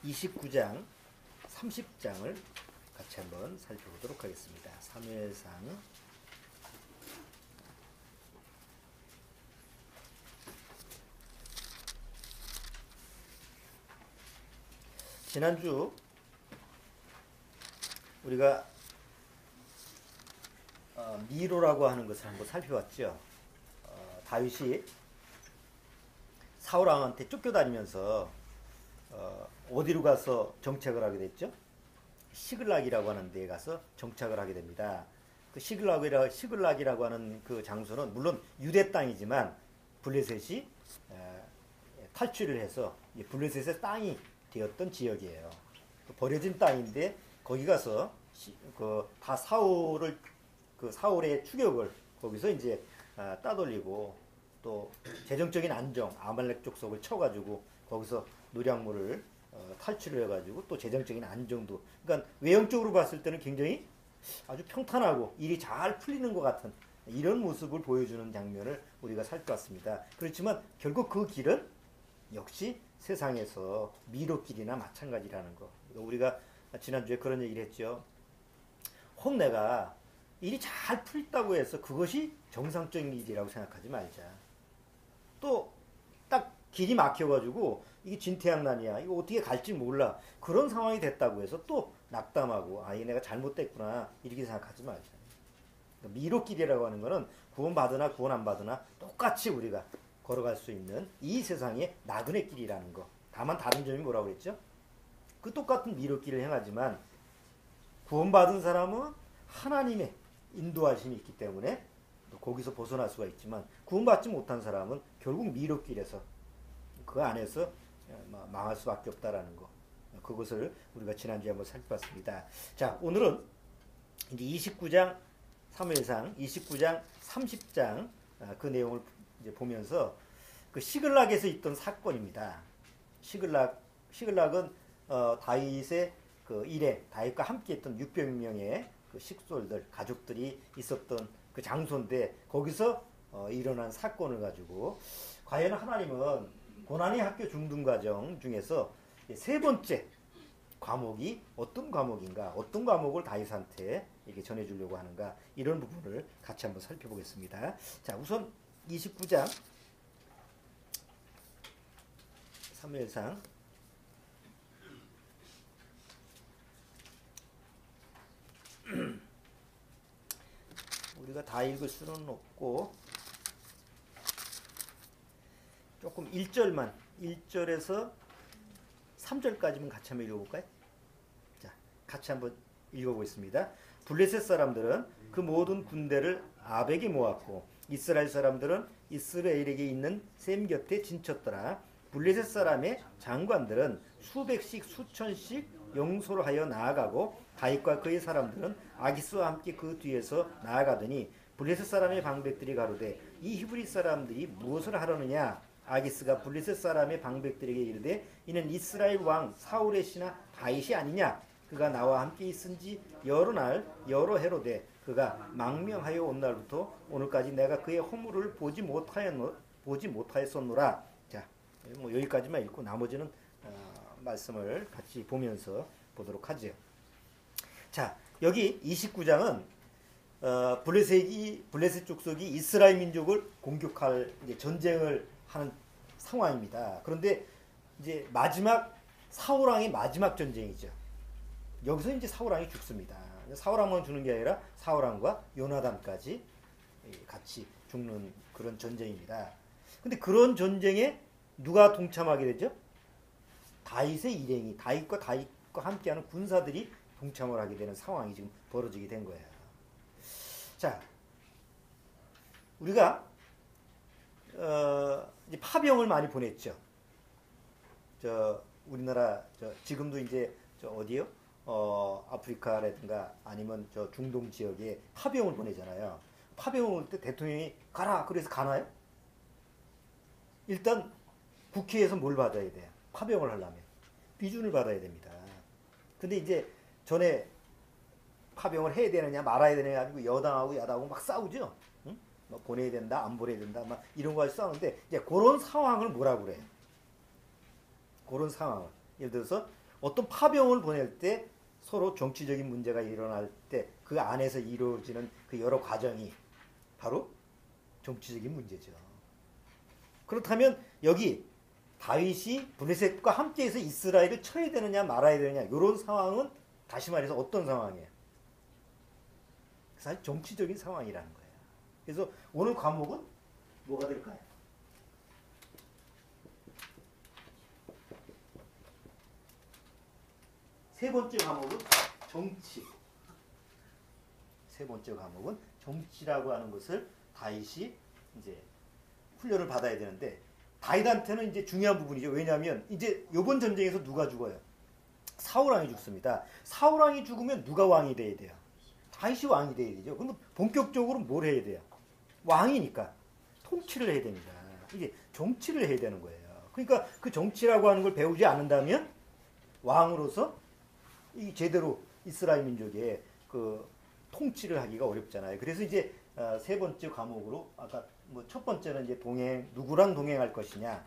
29장, 30장을 같이 한번 살펴보도록 하겠습니다. 사무엘상 지난주 우리가 미로라고 하는 것을 한번 살펴봤죠. 다윗이 사울 왕한테 쫓겨다니면서 어디로 가서 정착을 하게 됐죠? 시글락이라고 하는 데에 가서 정착을 하게 됩니다. 그 시글락이라고 하는 그 장소는 물론 유대 땅이지만 블레셋이 탈취를 해서 블레셋의 땅이 되었던 지역이에요. 버려진 땅인데 거기 가서 다 사울의 추격을 거기서 이제 따돌리고 또 재정적인 안정, 아말렉 족속을 쳐가지고 거기서 노략물을 탈취를 해가지고 또 재정적인 안정도, 그러니까 외형적으로 봤을 때는 굉장히 아주 평탄하고 일이 잘 풀리는 것 같은 이런 모습을 보여주는 장면을 우리가 살펴봤습니다. 그렇지만 결국 그 길은 역시 세상에서 미로길이나 마찬가지라는 거. 우리가 지난주에 그런 얘기를 했죠. 혹 내가 일이 잘 풀렸다고 해서 그것이 정상적인 일이라고 생각하지 말자. 또 딱 길이 막혀가지고 이게 진퇴양난이야, 이거 어떻게 갈지 몰라, 그런 상황이 됐다고 해서 또 낙담하고 이게 내가 잘못됐구나 이렇게 생각하지 말자. 그러니까 미로길이라고 하는 거는 구원받으나 구원 안 받으나 똑같이 우리가 걸어갈 수 있는 이 세상의 나그네 길이라는 거. 다만 다른 점이 뭐라고 그랬죠? 그 똑같은 미로길을 행하지만 구원받은 사람은 하나님의 인도하심이 있기 때문에 거기서 벗어날 수가 있지만 구원받지 못한 사람은 결국 미로길에서 그 안에서 망할 수밖에 없다라는 거. 그것을 우리가 지난주에 한번 살펴봤습니다. 자, 오늘은 이제 29장 사무엘상 29장 30장 그 내용을 이제 보면서 그 시글락에서 있던 사건입니다. 시글락은 다윗의 그 일행, 다윗과 함께했던 600명의 그 식솔들, 가족들이 있었던 그 장소인데 거기서 일어난 사건을 가지고 과연 하나님은 고난의 학교 중등과정 중에서 세 번째 과목이 어떤 과목인가, 어떤 과목을 다윗한테 이렇게 전해주려고 하는가, 이런 부분을 같이 한번 살펴보겠습니다. 자, 우선 29장 사무엘상 우리가 다 읽을 수는 없고 조금 1절에서 3절까지만 같이 한번 읽어볼까요? 자, 같이 한번 읽어보겠습니다. 블레셋 사람들은 그 모든 군대를 아벡에 모았고 이스라엘 사람들은 이스라엘에게 있는 셈 곁에 진쳤더라. 블레셋 사람의 장관들은 수백씩 수천씩 영소를 하여 나아가고 다윗과 그의 사람들은 아기스와 함께 그 뒤에서 나아가더니 블레셋 사람의 방백들이 가로되 이 히브리 사람들이 무엇을 하려느냐. 아기스가 블레셋 사람의 방백들에게 이르되 이는 이스라엘 왕 사울의 신하 다윗이 아니냐. 그가 나와 함께 있은지 여러 날 여러 해로되 그가 망명하여 온 날부터 오늘까지 내가 그의 허물을 보지 못하였었노라. 자, 뭐 여기까지만 읽고 나머지는 말씀을 같이 보면서 보도록 하죠. 자, 여기 29장은 블레셋 족속이 이스라엘 민족을 공격할 이제 전쟁을 하는 상황입니다. 그런데 이제 사울 왕의 마지막 전쟁이죠. 여기서 이제 사울 왕이 죽습니다. 사울 왕만 죽는 게 아니라 사울 왕과 요나단까지 같이 죽는 그런 전쟁입니다. 근데 그런 전쟁에 누가 동참하게 되죠? 다윗의 일행이, 다윗과 함께하는 군사들이 동참을 하게 되는 상황이 지금 벌어지게 된 거예요. 자, 우리가 이제 파병을 많이 보냈죠. 우리나라 지금도 이제 어디요? 아프리카라든가 아니면 중동 지역에 파병을 보내잖아요. 파병을 올 때 대통령이 가라 그래서 가나요? 일단 국회에서 뭘 받아야 돼요? 파병을 하려면 비준을 받아야 됩니다. 근데 이제 전에 파병을 해야 되느냐 말아야 되느냐 가지고 여당하고 야당하고 막 싸우죠. 응? 뭐 보내야 된다, 안 보내야 된다, 막 이런 거 가지고 싸우는데 이제 그런 상황을 뭐라고 그래요? 그런 상황을 예를 들어서 어떤 파병을 보낼 때 서로 정치적인 문제가 일어날 때 그 안에서 이루어지는 그 여러 과정이 바로 정치적인 문제죠. 그렇다면 여기 다윗이 블레셋과 함께해서 이스라엘을 쳐야 되느냐 말아야 되느냐 이런 상황은 다시 말해서 어떤 상황이에요? 사실 정치적인 상황이라는 거예요. 그래서 오늘 과목은 뭐가 될까요? 세 번째 과목은 정치. 세 번째 과목은 정치라고 하는 것을 다윗이 이제 훈련을 받아야 되는데 다윗한테는 이제 중요한 부분이죠. 왜냐하면 이제 이번 전쟁에서 누가 죽어요? 사울 왕이 죽습니다. 사울 왕이 죽으면 누가 왕이 돼야 돼요? 다윗이 왕이 돼야 되죠. 그럼 본격적으로 뭘 해야 돼요? 왕이니까 통치를 해야 됩니다. 이게 정치를 해야 되는 거예요. 그러니까 그 정치라고 하는 걸 배우지 않는다면 왕으로서 이 제대로 이스라엘 민족의 그 통치를 하기가 어렵잖아요. 그래서 이제 세 번째 과목으로 아까 뭐 첫 번째는 이제 동행 누구랑 동행할 것이냐.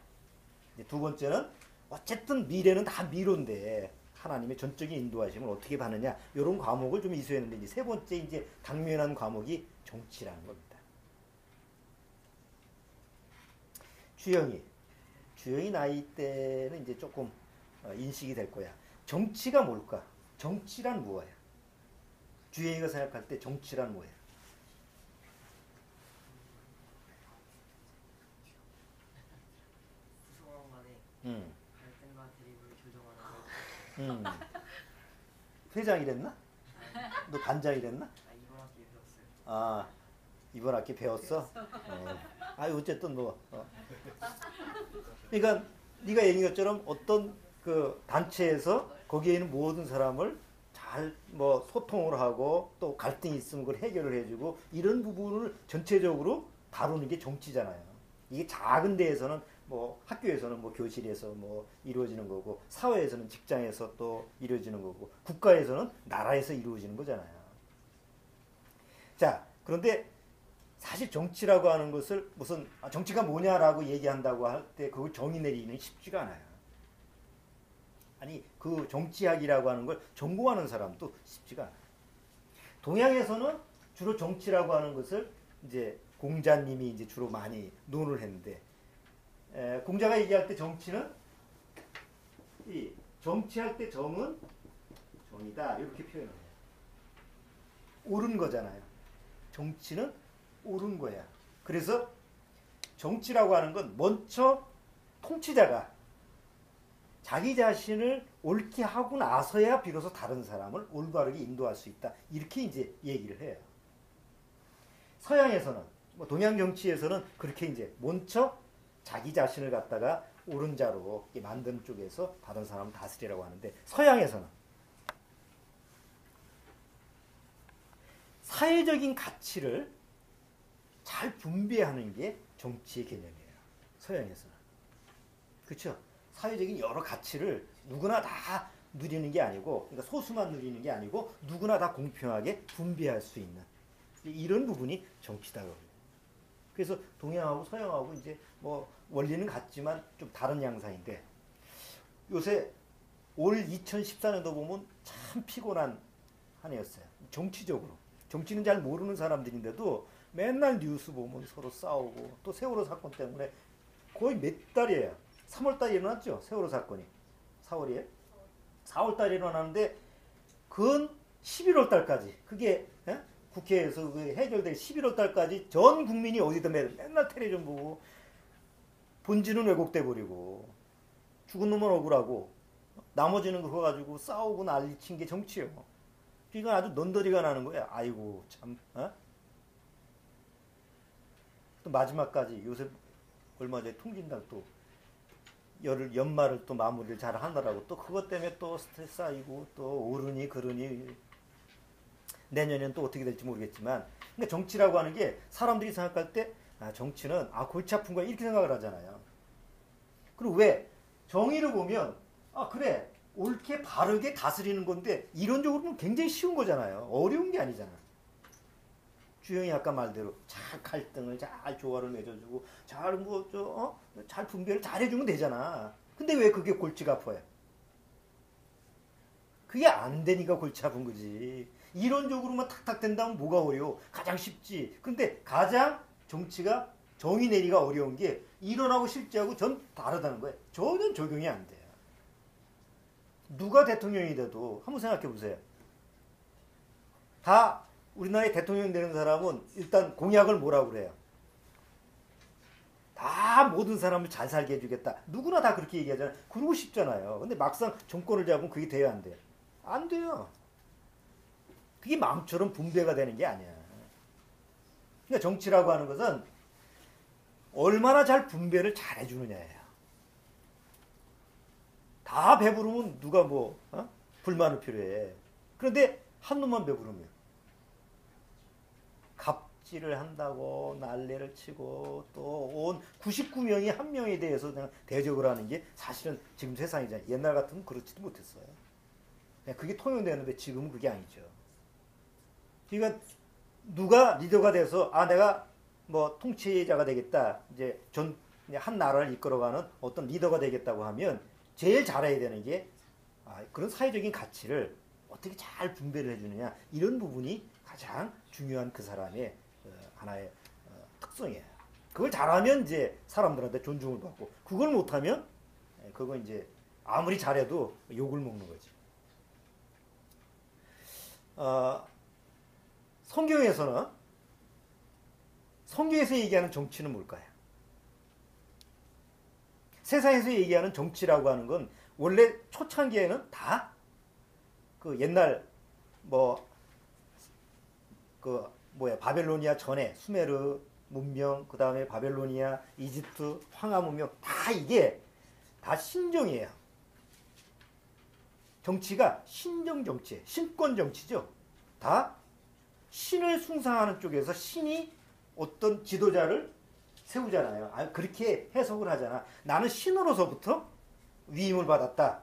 이제 두 번째는 어쨌든 미래는 다 미로인데 하나님의 전적인 인도하심을 어떻게 받느냐 이런 과목을 좀 이수했는데 이제 세 번째 이제 당면한 과목이 정치라는 겁니다. 주영이 나이 때는 이제 조금 인식이 될 거야. 정치가 뭘까? 정치란 뭐야? 주영이가 생각할 때 정치란 뭐야? 구성원 간의 갈등과 드립을 조정하는 거. 회장이랬나? 너 반장이랬나? 이번 학기에 배웠어요. 아 이번 학기 배웠어? 어쨌든 뭐 그러니까 네가 얘기한 것처럼 어떤 그 단체에서 거기에 있는 모든 사람을 잘 뭐 소통을 하고 또 갈등이 있으면 그걸 해결을 해주고 이런 부분을 전체적으로 다루는 게 정치잖아요. 이게 작은 데에서는 뭐 학교에서는 뭐 교실에서 뭐 이루어지는 거고 사회에서는 직장에서 또 이루어지는 거고 국가에서는 나라에서 이루어지는 거잖아요. 자, 그런데 사실 정치라고 하는 것을 무슨 정치가 뭐냐라고 얘기한다고 할 때 그걸 정의 내리기는 쉽지가 않아요. 아니 그 정치학이라고 하는 걸 전공하는 사람도 쉽지가 않아요. 동양에서는 주로 정치라고 하는 것을 이제 공자님이 이제 주로 많이 논을 했는데 공자가 얘기할 때 정치는 이 정치할 때 정은 정이다 이렇게 표현을 해요. 옳은 거잖아요. 정치는 옳은 거야. 그래서 정치라고 하는 건 먼저 통치자가 자기 자신을 옳게 하고 나서야 비로소 다른 사람을 올바르게 인도할 수 있다. 이렇게 이제 얘기를 해요. 서양에서는 뭐 동양 정치에서는 그렇게 이제 먼저 자기 자신을 갖다가 옳은 자로 만드는 쪽에서 다른 사람을 다스리라고 하는데 서양에서는 사회적인 가치를 잘 분배하는 게 정치의 개념이에요. 서양에서는. 그렇죠? 사회적인 여러 가치를 누구나 다 누리는 게 아니고 그러니까 소수만 누리는 게 아니고 누구나 다 공평하게 분배할 수 있는 이런 부분이 정치다라고 해요. 그래서 동양하고 서양하고 이제 뭐 원리는 같지만 좀 다른 양상인데 요새 올 2014년도 보면 참 피곤한 한 해였어요. 정치적으로. 정치는 잘 모르는 사람들인데도 맨날 뉴스 보면 서로 싸우고 또 세월호 사건 때문에 거의 몇 달이에요. 3월 달에 일어났죠. 세월호 사건이. 4월이에요? 4월 달에 일어나는데 그건 11월 달까지 그게 국회에서 해결될 11월 달까지 전 국민이 어디든 맨날 텔레비전 보고 본질은 왜곡돼 버리고 죽은 놈은 억울하고 나머지는 그거 가지고 싸우고 난리친 게 정치예요. 그러니까 아주 넌더리가 나는 거야. 아이고 참. 또 마지막까지 요새 얼마 전에 통진당 또 연말을 또 마무리를 잘 하느라고 또 그것 때문에 또 스트레스 쌓이고 또 오르니 그러니 내년에는 또 어떻게 될지 모르겠지만 근데 정치라고 하는 게 사람들이 생각할 때 정치는 골치 아픈 거야 이렇게 생각을 하잖아요. 그리고 왜 정의를 보면 그래 옳게 바르게 다스리는 건데 이론적으로는 굉장히 쉬운 거잖아요. 어려운 게 아니잖아. 주영이 아까 말대로 잘 갈등을 잘 조화를 맺어주고 잘 분배를 잘 해주면 되잖아. 근데 왜 그게 골치가 아파요? 그게 안 되니까 골치 아픈 거지. 이론적으로만 탁탁 된다면 뭐가 어려워? 가장 쉽지. 근데 가장 정치가 정의 내리가 어려운 게 이론하고 실제하고 전 다르다는 거예요. 전혀 적용이 안 돼요. 누가 대통령이 돼도 한번 생각해 보세요. 다 우리나라의 대통령 되는 사람은 일단 공약을 뭐라고 그래요? 다 모든 사람을 잘 살게 해주겠다. 누구나 다 그렇게 얘기하잖아요. 그러고 싶잖아요. 근데 막상 정권을 잡으면 그게 돼야 안 돼요? 안 돼요. 그게 마음처럼 분배가 되는 게 아니야. 그러니까 정치라고 하는 것은 얼마나 잘 분배를 잘 해주느냐예요. 다 배부르면 누가 불만을 필요해. 그런데 한 놈만 배부르면 갑질을 한다고 난리를 치고 또 온 99명이 한 명에 대해서 그냥 대적을 하는 게 사실은 지금 세상이잖아요. 옛날 같으면 그렇지도 못했어요. 그냥 그게 통용되는데 지금은 그게 아니죠. 그러니까 누가 리더가 돼서 내가 통치자가 되겠다. 이제 한 나라를 이끌어가는 어떤 리더가 되겠다고 하면 제일 잘해야 되는 게 그런 사회적인 가치를 어떻게 잘 분배를 해주느냐. 이런 부분이 가장 중요한 그 사람의 하나의 특성이에요. 그걸 잘하면 이제 사람들한테 존중을 받고, 그걸 못하면 그건 이제 아무리 잘해도 욕을 먹는 거지. 성경에서 얘기하는 정치는 뭘까요? 세상에서 얘기하는 정치라고 하는 건 원래 초창기에는 다 그 옛날 바벨로니아 전에 수메르 문명, 그 다음에 바벨로니아, 이집트, 황하 문명, 다 이게 다 신정이에요. 정치가 신정 정치, 신권 정치죠. 다 신을 숭상하는 쪽에서 신이 어떤 지도자를 세우잖아요. 그렇게 해석을 하잖아. 나는 신으로서부터 위임을 받았다.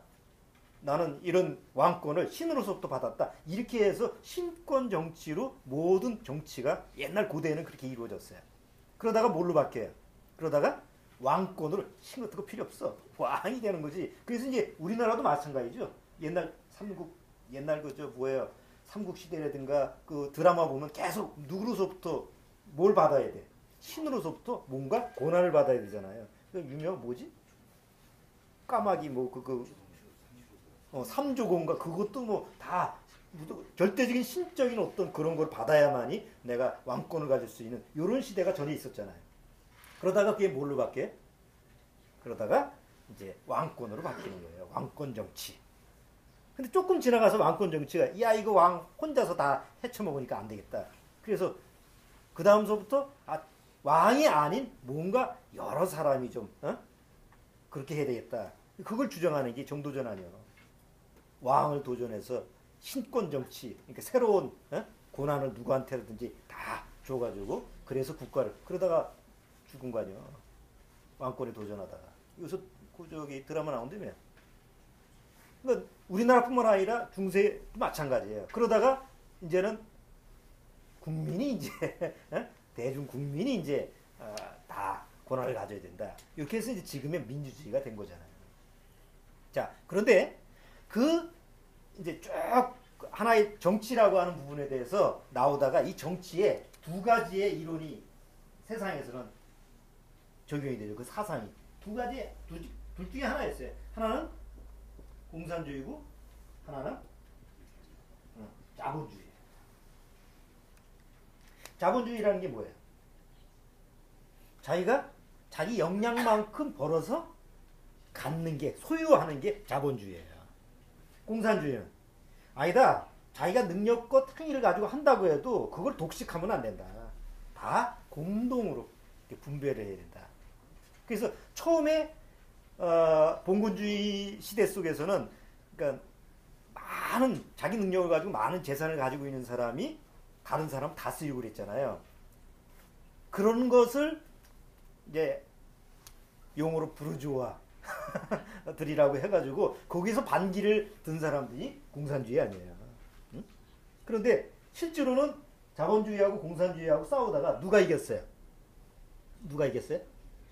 나는 이런 왕권을 신으로서부터 받았다. 이렇게 해서 신권 정치로 모든 정치가 옛날 고대에는 그렇게 이루어졌어요. 그러다가 뭘로 바뀌어요? 그러다가 왕권으로 신 같은 거 필요 없어. 왕이 되는 거지. 그래서 이제 우리나라도 마찬가지죠. 옛날 삼국시대라든가 그 드라마 보면 계속 누구로서부터 뭘 받아야 돼? 신으로서부터 뭔가 고난을 받아야 되잖아요. 유명 뭐지? 까마귀 삼조공가 그것도 다 절대적인 신적인 어떤 그런 걸 받아야만이 내가 왕권을 가질 수 있는 이런 시대가 전에 있었잖아요. 그러다가 그게 뭘로 바뀌어요? 그러다가 이제 왕권으로 바뀌는 거예요. 왕권 정치. 근데 조금 지나가서 왕권 정치가 이거 왕 혼자서 다 헤쳐먹으니까 안 되겠다. 그래서 그 다음서부터 왕이 아닌 뭔가 여러 사람이 좀 그렇게 해야 되겠다. 그걸 주장하는 게 정도전 아니에요. 왕을 도전해서 신권 정치, 그러니까 새로운 고난을 누구한테든지 다 줘가지고 그래서 국가를 그러다가 죽은 거 아니에요. 왕권에 도전하다가. 여기서 드라마 나온다며. 그러니까 우리나라뿐만 아니라 중세도 마찬가지예요. 그러다가 이제는 국민이 이제 대중 국민이 이제 다 권한을 가져야 된다. 이렇게 해서 이제 지금의 민주주의가 된 거잖아요. 자, 그런데 이제 쭉 하나의 정치라고 하는 부분에 대해서 나오다가 이 정치에 두 가지의 이론이 세상에서는 적용이 되죠. 그 사상이. 둘 중에 하나였어요. 하나는 공산주의고, 하나는 자본주의예요. 자본주의라는 게 뭐예요? 자기가 자기 역량만큼 벌어서 갖는 게, 소유하는 게 자본주의예요. 공산주의는 아니다. 자기가 능력과 특기를 가지고 한다고 해도 그걸 독식하면 안 된다. 다 공동으로 분배를 해야 된다. 그래서 처음에 봉건주의 시대 속에서는 그러니까 많은 자기 능력을 가지고 많은 재산을 가지고 있는 사람이 다른 사람 다 쓰이고 그랬잖아요. 그런 것을 이제 용어로 부르주아 들이라고 해가지고 거기서 반기를 든 사람들이 공산주의 아니에요. 응? 그런데 실제로는 자본주의하고 공산주의하고 싸우다가 누가 이겼어요?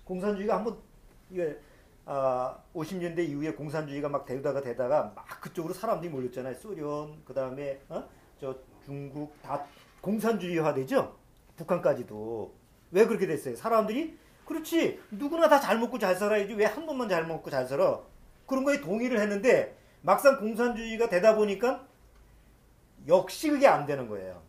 공산주의가 한번 50년대 이후에 공산주의가 막 되다가 막 그쪽으로 사람들이 몰렸잖아요. 소련, 그 다음에 저 중국 다 공산주의화 되죠. 북한까지도. 왜 그렇게 됐어요? 사람들이 그렇지 누구나 다 잘 먹고 잘 살아야지 왜 한 번만 잘 먹고 잘 살아? 그런 거에 동의를 했는데 막상 공산주의가 되다 보니까 역시 그게 안 되는 거예요.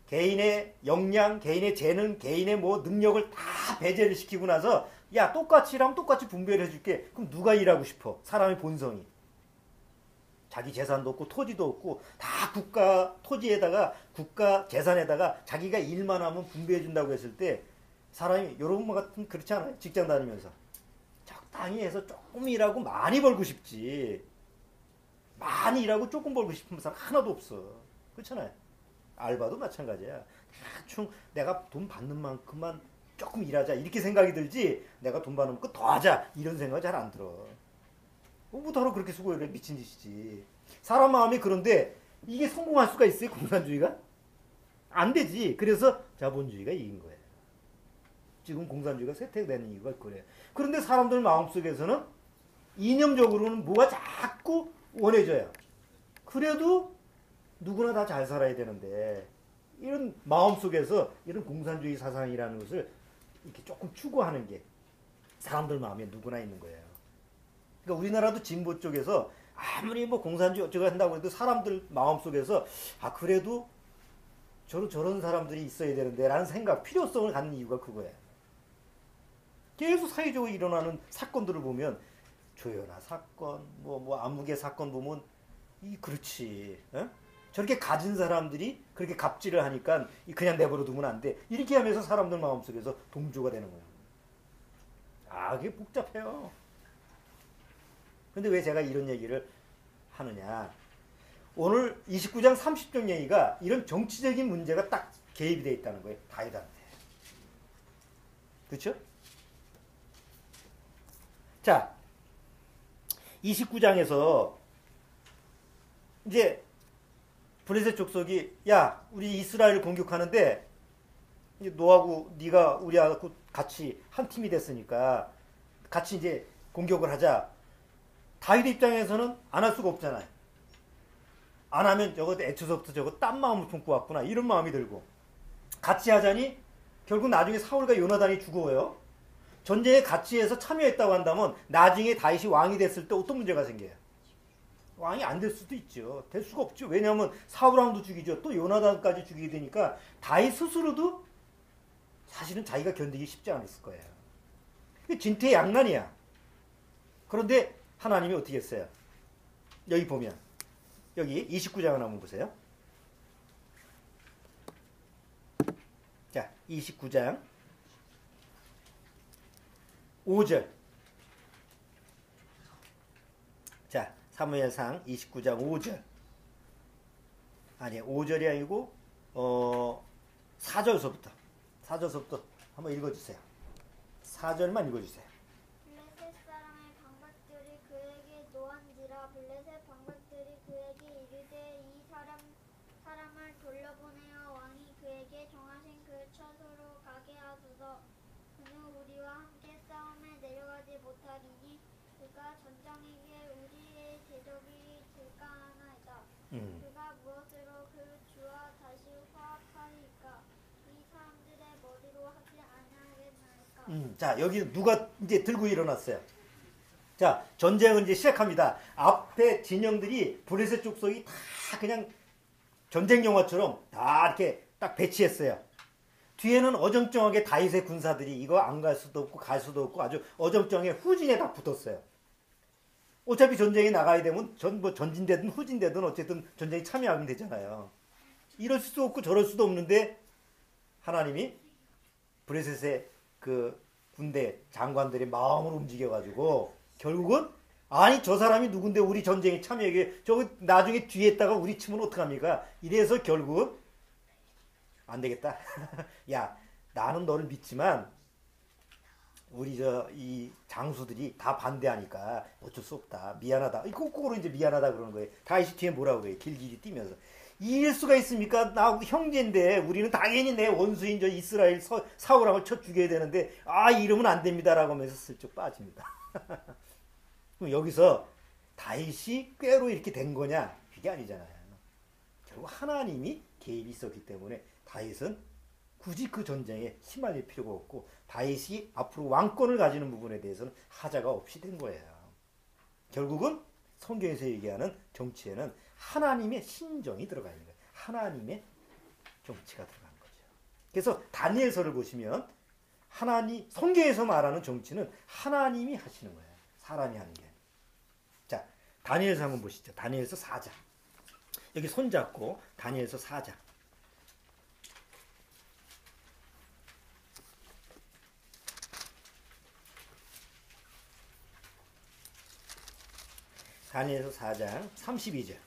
개인의 역량, 개인의 재능, 개인의 뭐 능력을 다 배제를 시키고 나서 야 똑같이 일하면 똑같이 분배를 해줄게. 그럼 누가 일하고 싶어? 사람의 본성이. 자기 재산도 없고 토지도 없고 다 국가 토지에다가 국가 재산에다가 자기가 일만 하면 분배해 준다고 했을 때 사람이 여러분 같은 그렇지 않아요? 직장 다니면서 적당히 해서 조금 일하고 많이 벌고 싶지. 많이 일하고 조금 벌고 싶은 사람 하나도 없어. 그렇잖아요. 알바도 마찬가지야. 대충 내가 돈 받는 만큼만 조금 일하자 이렇게 생각이 들지 내가 돈 받는 만큼 더 하자 이런 생각 잘 안 들어. 뭐부터 그렇게 수고를 해. 미친 짓이지. 사람 마음이 그런데 이게 성공할 수가 있어요? 공산주의가? 안 되지. 그래서 자본주의가 이긴 거예요. 지금 공산주의가 쇠퇴되는 이유가 그래요. 그런데 사람들 마음속에서는 이념적으로는 뭐가 자꾸 원해져요. 그래도 누구나 다 잘 살아야 되는데 이런 마음속에서 이런 공산주의 사상이라는 것을 이렇게 조금 추구하는 게 사람들 마음에 누구나 있는 거예요. 그러니까 우리나라도 진보 쪽에서 아무리 뭐 공산주의 어쩌고 한다고 해도 사람들 마음속에서 그래도 저런 사람들이 있어야 되는데 라는 생각, 필요성을 갖는 이유가 그거예요. 계속 사회적으로 일어나는 사건들을 보면 조연아 사건, 뭐 안무개 사건 보면 그렇지. 어? 저렇게 가진 사람들이 그렇게 갑질을 하니까 그냥 내버려 두면 안 돼. 이렇게 하면서 사람들 마음속에서 동조가 되는 거예요. 그게 복잡해요. 근데 왜 제가 이런 얘기를 하느냐. 오늘 29장 30절 얘기가 이런 정치적인 문제가 딱 개입이 되어 있다는 거예요. 다이다한테. 그렇죠? 자, 29장에서 이제 블레셋 족속이 야 우리 이스라엘을 공격하는데 너하고 네가 우리하고 같이 한 팀이 됐으니까 같이 이제 공격을 하자. 다윗 입장에서는 안 할 수가 없잖아요. 안 하면 저거 애초서부터 저거 딴 마음을 품고 왔구나 이런 마음이 들고 같이 하자니 결국 나중에 사울과 요나단이 죽어요. 전쟁에 같이 해서 참여했다고 한다면 나중에 다윗이 왕이 됐을 때 어떤 문제가 생겨요? 왕이 안 될 수도 있죠. 될 수가 없죠. 왜냐하면 사울왕도 죽이죠. 또 요나단까지 죽이게 되니까 다윗 스스로도 사실은 자기가 견디기 쉽지 않았을 거예요. 진퇴양난이야. 그런데 하나님이 어떻게 했어요? 여기 보면 여기 29장을 한번 보세요. 자, 29장 5절. 자, 사무엘상 29장 5절. 아니, 5절이 아니고 4절서부터 한번 읽어주세요. 4절만 읽어주세요. 블레셋 사람의 방백들이 그에게 노한지라. 블레셋 방백들이 그에게 이르되 이 사람을 돌려보내어 왕이 그에게 정하신 그 처소로 가게 하소서. 그는 우리와 함께 싸움에 내려가지 못하리니 그가 전장에게 우리의 대적이 될까 하나이다. 그가 무엇으로 그 주와 다시 화합하리까? 이 사람들의 머리로 하지 아니하겠나이까? 자, 여기 누가 이제 들고 일어났어요. 자, 전쟁은 이제 시작합니다. 앞에 진영들이 블레셋 족속이 다 그냥 전쟁 영화처럼 다 이렇게 딱 배치했어요. 뒤에는 어정쩡하게 다윗의 군사들이 이거 안 갈 수도 없고 갈 수도 없고 아주 어정쩡하게 후진에 다 붙었어요. 어차피 전쟁에 나가야 되면 전진되든 후진되든 어쨌든 전쟁에 참여하면 되잖아요. 이럴 수도 없고 저럴 수도 없는데 하나님이 블레셋의 그 군대 장관들의 마음을 움직여가지고 결국은 아니 저 사람이 누군데 우리 전쟁에 참여하게 저거 나중에 뒤에 있다가 우리 치면 어떡합니까? 이래서 결국은 안 되겠다. 야 나는 너를 믿지만 우리 이 장수들이 다 반대하니까 어쩔 수 없다. 미안하다. 거꾸로 이제 미안하다 그러는 거예요. 다윗이 뒤에 뭐라고 그래요? 길길이 뛰면서 이럴 수가 있습니까? 나 형제인데 우리는 당연히 내 원수인 저 이스라엘 사울왕을 쳐 죽여야 되는데 이러면 안 됩니다라고 하면서 슬쩍 빠집니다. 그럼 여기서 다윗이 꾀로 이렇게 된 거냐? 그게 아니잖아요. 결국 하나님이 개입이 있었기 때문에 다윗은 굳이 그 전쟁에 휘말릴 필요가 없고 다윗이 앞으로 왕권을 가지는 부분에 대해서는 하자가 없이 된 거예요. 결국은 성경에서 얘기하는 정치에는 하나님의 신정이 들어가 있는 거예요. 하나님의 정치가 들어간 거죠. 그래서 다니엘서를 보시면 성경에서 말하는 정치는 하나님이 하시는 거예요. 사람이 하는 게. 자, 다니엘서 한번 보시죠. 다니엘서 4장. 여기 손잡고 다니엘서 4장. 다니엘서 4장 32절.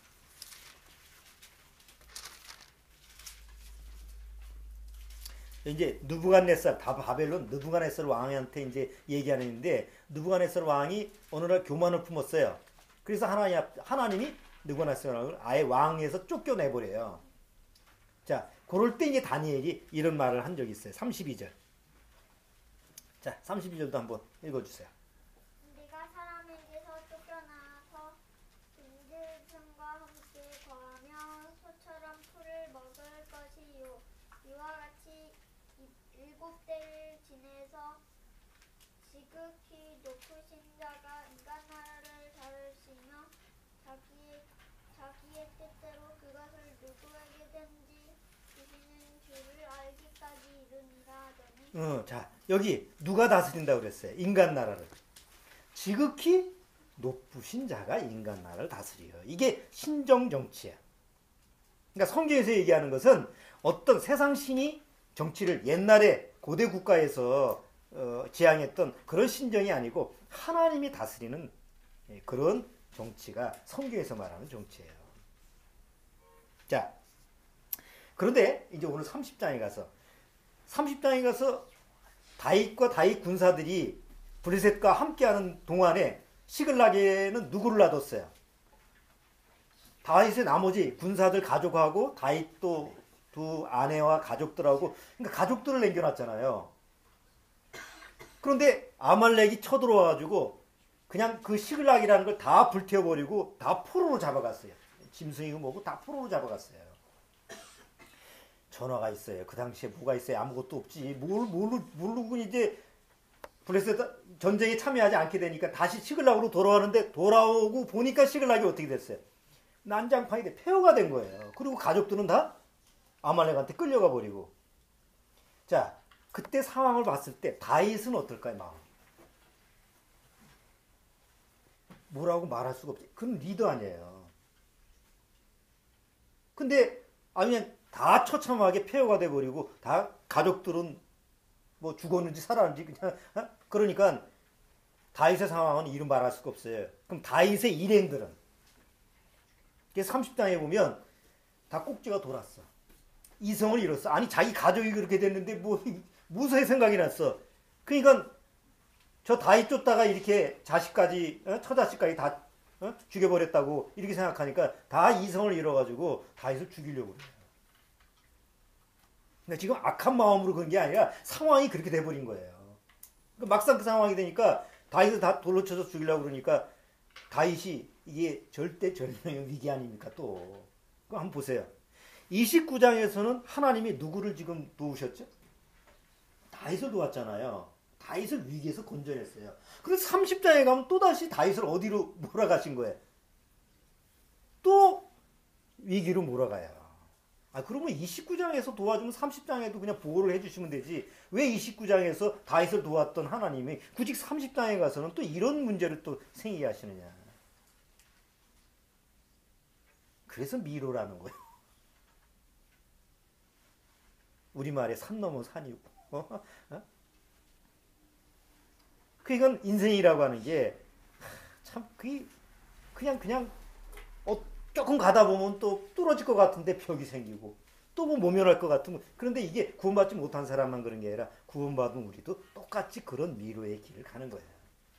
이제 느부갓네살, 바벨론 느부갓네살 왕한테 이제 얘기하는데 느부갓네살 왕이 어느 날 교만을 품었어요. 그래서 하나님이 느부갓네살 왕을 아예 왕에서 쫓겨내버려요. 자, 그럴 때 이제 다니엘이 이런 말을 한 적이 있어요. 32절. 자, 32절도 한번 읽어주세요. 네가 사람에게서 쫓겨나서 짐승과 함께 거하며 소처럼 풀을 먹을 것이요 이와 같이 7대를 지내서 지극히 높으신 자가 인간 나라를 다스리며 자기의 뜻대로 그것을 누구에게든지 주시는 줄을 알기까지 이르니라 하더니 자, 여기 누가 다스린다고 그랬어요? 인간 나라를. 지극히 높으신 자가 인간 나라를 다스려요. 이게 신정 정치야. 그러니까 성경에서 얘기하는 것은 어떤 세상 신이 정치를 옛날에 고대 국가에서 지향했던 그런 신정이 아니고 하나님이 다스리는 그런 정치가 성경에서 말하는 정치예요. 자, 그런데 이제 오늘 30장에 가서 다윗과 다윗 군사들이 블레셋과 함께하는 동안에 시글락에는 누구를 놔뒀어요? 다윗의 나머지 군사들 가족하고 다윗도 두 아내와 가족들하고 그러니까 가족들을 남겨놨잖아요. 그런데 아말렉이 쳐들어와가지고 그냥 그 시글락이라는 걸 다 불태워버리고 다 포로로 잡아갔어요. 짐승이고 뭐고 다 포로로 잡아갔어요. 전화가 있어요. 그 당시에 뭐가 있어요? 아무것도 없지. 모르고 이제 블레셋 전쟁에 참여하지 않게 되니까 다시 시글락으로 돌아오는데 돌아오고 보니까 시글락이 어떻게 됐어요? 난장판이 돼 폐허가 된 거예요. 그리고 가족들은 다 아말렉한테 끌려가 버리고. 자, 그때 상황을 봤을 때 다윗은 어떨까요? 마음. 뭐라고 말할 수가 없지. 그건 리더 아니에요. 근데 그냥 다 처참하게 폐허가 돼 버리고 다 가족들은 뭐 죽었는지 살았는지 그냥 그러니까 다윗의 상황은 이루 말할 수가 없어요. 그럼 다윗의 일행들은 그래서 30장에 보면 다 꼭지가 돌았어. 이성을 잃었어. 아니 자기 가족이 그렇게 됐는데 뭐 무슨 생각이 났어. 그러니까 저 다윗 쫓다가 이렇게 자식까지 처자식까지 다 죽여버렸다고 이렇게 생각하니까 다 이성을 잃어가지고 다윗을 죽이려고 그래요. 그러니까 지금 악한 마음으로 그런 게 아니라 상황이 그렇게 돼버린 거예요. 그러니까 막상 그 상황이 되니까 다윗을 다 돌로 쳐서 죽이려고 그러니까 다윗이 이게 절대절명의 위기 아닙니까 또. 그거 한번 보세요. 29장에서는 하나님이 누구를 지금 도우셨죠? 다윗을 도왔잖아요. 다윗을 위기에서 건져냈어요. 그래서 30장에 가면 또다시 다윗을 어디로 몰아가신 거예요? 또 위기로 몰아가요. 그러면 29장에서 도와주면 30장에도 그냥 보호를 해주시면 되지. 왜 29장에서 다윗을 도왔던 하나님이 굳이 30장에 가서는 또 이런 문제를 또 생기하시느냐. 그래서 미로라는 거예요. 우리말에 산 넘어 산이고. 그러니까 인생이라고 하는 게 참 그냥 조금 가다 보면 또 뚫어질 것 같은데 벽이 생기고 또 뭐 모면할 것 같은 거. 그런데 이게 구원받지 못한 사람만 그런 게 아니라 구원받은 우리도 똑같이 그런 미로의 길을 가는 거예요.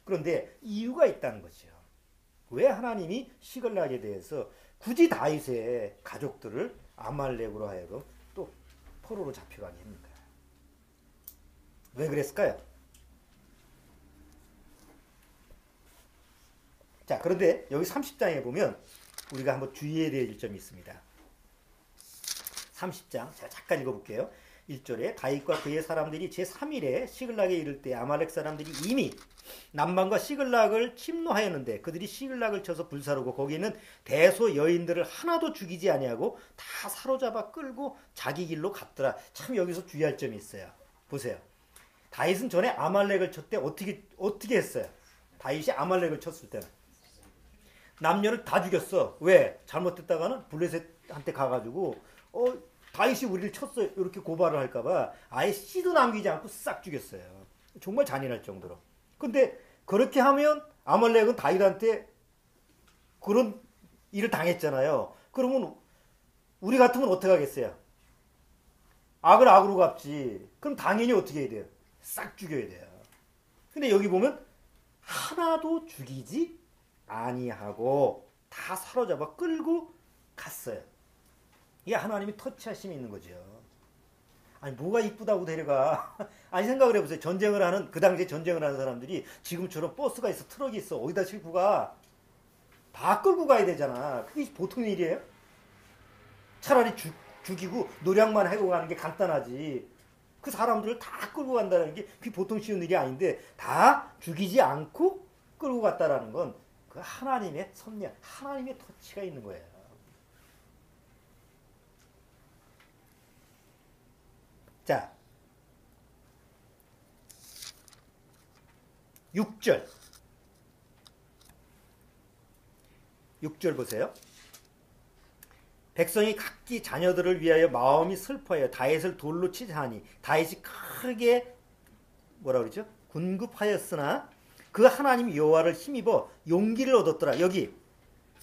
그런데 이유가 있다는 거죠. 왜 하나님이 시글락에 대해서 굳이 다윗의 가족들을 아말렉으로 하여금 또 포로로 잡혀가게 했는 거야. 왜 그랬을까요? 자, 그런데 여기 30장에 보면 우리가 한번 주의해야 될 점이 있습니다. 30장 제가 잠깐 읽어볼게요. 1절에 다윗과 그의 사람들이 제3일에 시글락에 이를 때 아말렉 사람들이 이미 남방과 시글락을 침노하였는데 그들이 시글락을 쳐서 불사르고 거기 있는 대소 여인들을 하나도 죽이지 아니하고 다 사로잡아 끌고 자기 길로 갔더라. 참 여기서 주의할 점이 있어요. 보세요. 다윗은 전에 아말렉을 쳤을 때 어떻게 했어요? 다윗이 아말렉을 쳤을 때는 남녀를 다 죽였어. 왜? 잘못됐다가는 블레셋한테 가가지고 다윗이 우리를 쳤어요. 이렇게 고발을 할까봐 아예 씨도 남기지 않고 싹 죽였어요. 정말 잔인할 정도로. 근데 그렇게 하면 아말렉은 다윗한테 그런 일을 당했잖아요. 그러면 우리 같으면 어떻게 하겠어요? 악을 악으로 갚지. 그럼 당연히 어떻게 해야 돼요? 싹 죽여야 돼요. 근데 여기 보면 하나도 죽이지 아니하고 다 사로잡아 끌고 갔어요. 이게 하나님이 터치하심이 있는 거죠. 아니 뭐가 이쁘다고 데려가. 아니 생각을 해보세요. 전쟁을 하는 그 당시에 전쟁을 하는 사람들이 지금처럼 버스가 있어 트럭이 있어 어디다 싣고 가. 다 끌고 가야 되잖아. 그게 보통 일이에요? 차라리 죽이고 노량만 해고 가는 게 간단하지. 그 사람들을 다 끌고 간다는 게 그게 보통 쉬운 일이 아닌데 다 죽이지 않고 끌고 갔다라는 건 그 하나님의 섭리, 하나님의 터치가 있는 거예요. 자, 6절. 6절 보세요. 백성이 각기 자녀들을 위하여 마음이 슬퍼하여 다윗을 돌로 치자 하니 다윗이 크게 뭐라 그러죠? 군급하였으나 그 하나님 여호와를 힘입어 용기를 얻었더라. 여기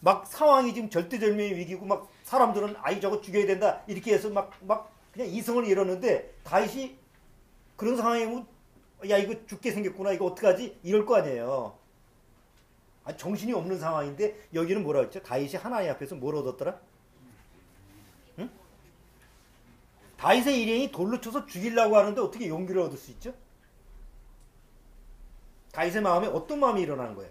막 상황이 지금 절대절명의 위기고 막 사람들은 아이 저거 죽여야 된다 이렇게 해서 막 그냥 이성을 잃었는데 다윗이 그런 상황이면 야 이거 죽게 생겼구나 이거 어떡하지 이럴 거 아니에요. 정신이 없는 상황인데 여기는 뭐라 했죠? 다윗이 하나님 앞에서 뭘 얻었더라? 응? 다윗의 일행이 돌로 쳐서 죽이려고 하는데 어떻게 용기를 얻을 수 있죠? 다윗의 마음에 어떤 마음이 일어나는 거예요?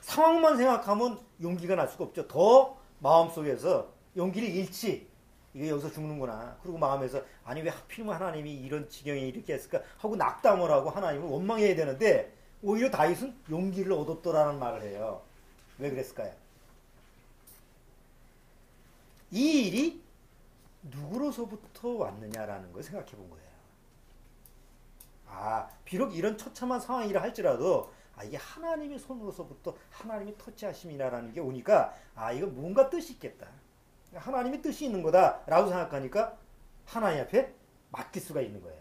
상황만 생각하면 용기가 날 수가 없죠. 더 마음속에서 용기를 잃지. 이게 여기서 죽는구나. 그리고 마음에서 아니 왜 하필이면 하나님이 이런 지경에 이렇게 했을까 하고 낙담을 하고 하나님을 원망해야 되는데 오히려 다윗은 용기를 얻었더라는 말을 해요. 왜 그랬을까요? 이 일이 누구로서부터 왔느냐라는 걸 생각해 본 거예요. 비록 이런 처참한 상황이라 할지라도 이게 하나님의 손으로서부터 하나님의 터치하심이라는 게 오니까 이거 뭔가 뜻이 있겠다. 하나님의 뜻이 있는 거다 라고 생각하니까 하나님 앞에 맡길 수가 있는 거예요.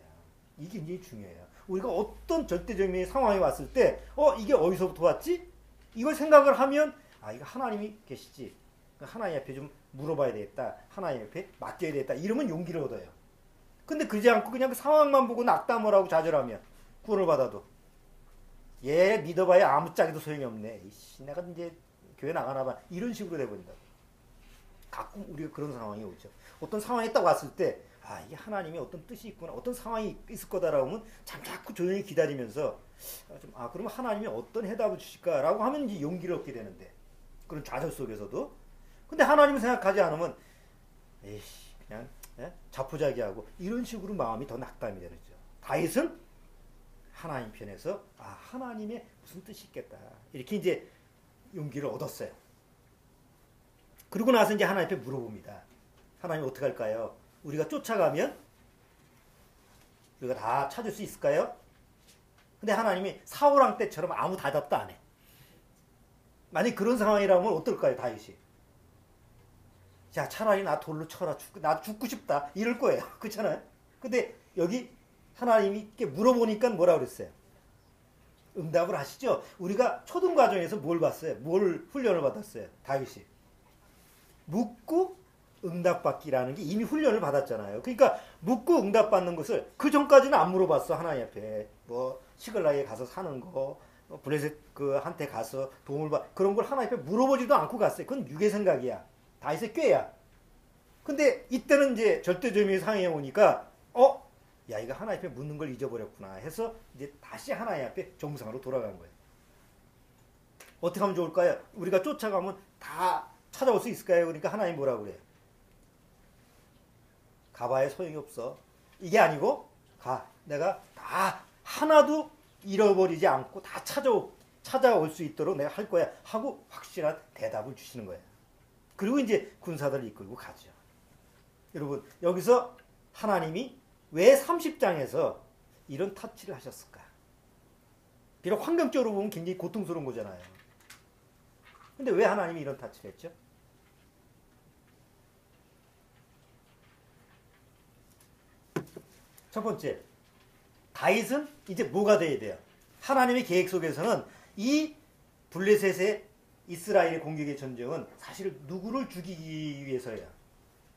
이게 굉장히 중요해요. 우리가 어떤 절대적인 상황이 왔을 때 이게 어디서부터 왔지? 이걸 생각을 하면 이거 하나님이 계시지. 하나님 앞에 좀 물어봐야 되겠다. 하나님 앞에 맡겨야 되겠다. 이러면 용기를 얻어요. 근데 그러지 않고 그냥 그 상황만 보고 낙담을 하고 좌절하면 구원을 받아도 얘 믿어봐야 아무짝에도 소용이 없네. 이씨, 내가 이제 교회 나가나 봐. 이런 식으로 돼버린다. 가끔 우리가 그런 상황이 오죠. 어떤 상황이 딱 왔을 때 이게 하나님이 어떤 뜻이 있구나. 어떤 상황이 있을 거다라고 하면 자꾸 조용히 기다리면서 그러면 하나님이 어떤 해답을 주실까라고 하면 이제 용기를 얻게 되는데 그런 좌절 속에서도 근데 하나님을 생각하지 않으면 에이씨 그냥 자포자기하고 이런 식으로 마음이 더 낙담이 되죠. 다윗은 하나님 편에서 하나님의 무슨 뜻이 있겠다. 이렇게 이제 용기를 얻었어요. 그러고 나서 이제 하나님 앞에 물어봅니다. 하나님 어떻게 할까요? 우리가 쫓아가면 우리가 다 찾을 수 있을까요? 근데 하나님이 사울왕 때처럼 아무 대답도 안 해. 만약 그런 상황이라면 어떨까요, 다윗이? 자, 차라리 나 돌로 쳐라. 나 죽고 싶다. 이럴 거예요. 그렇잖아요? 근데 여기 하나님이 물어보니까 뭐라 그랬어요? 응답을 하시죠? 우리가 초등과정에서 뭘 봤어요? 뭘 훈련을 받았어요? 다윗이. 묻고 응답받기라는 게 이미 훈련을 받았잖아요. 그러니까 묻고 응답받는 것을 그 전까지는 안 물어봤어. 하나님 앞에. 시글락에 가서 사는 거, 블레셋 한테 가서 도움을 받 그런 걸 하나님 앞에 물어보지도 않고 갔어요. 그건 육의 생각이야. 다윗의 꾀야. 근데 이때는 이제 절대조명이 상황에 오니까 야 이거 하나님 앞에 묻는 걸 잊어버렸구나 해서 이제 다시 하나님 앞에 정상으로 돌아간 거예요. 어떻게 하면 좋을까요? 우리가 쫓아가면 다 찾아올 수 있을까요? 그러니까 하나님 뭐라고 그래요? 가봐야 소용이 없어. 이게 아니고 내가 다 하나도 잃어버리지 않고 다 찾아올 수 있도록 내가 할 거야 하고 확실한 대답을 주시는 거예요. 그리고 이제 군사들을 이끌고 가죠. 여러분 여기서 하나님이 왜 30장에서 이런 터치를 하셨을까? 비록 환경적으로 보면 굉장히 고통스러운 거잖아요. 근데 왜 하나님이 이런 터치를 했죠? 첫 번째, 다윗은 이제 뭐가 돼야 돼요? 하나님의 계획 속에서는 이 블레셋의 이스라엘의 공격의 전쟁은 사실 누구를 죽이기 위해서예요.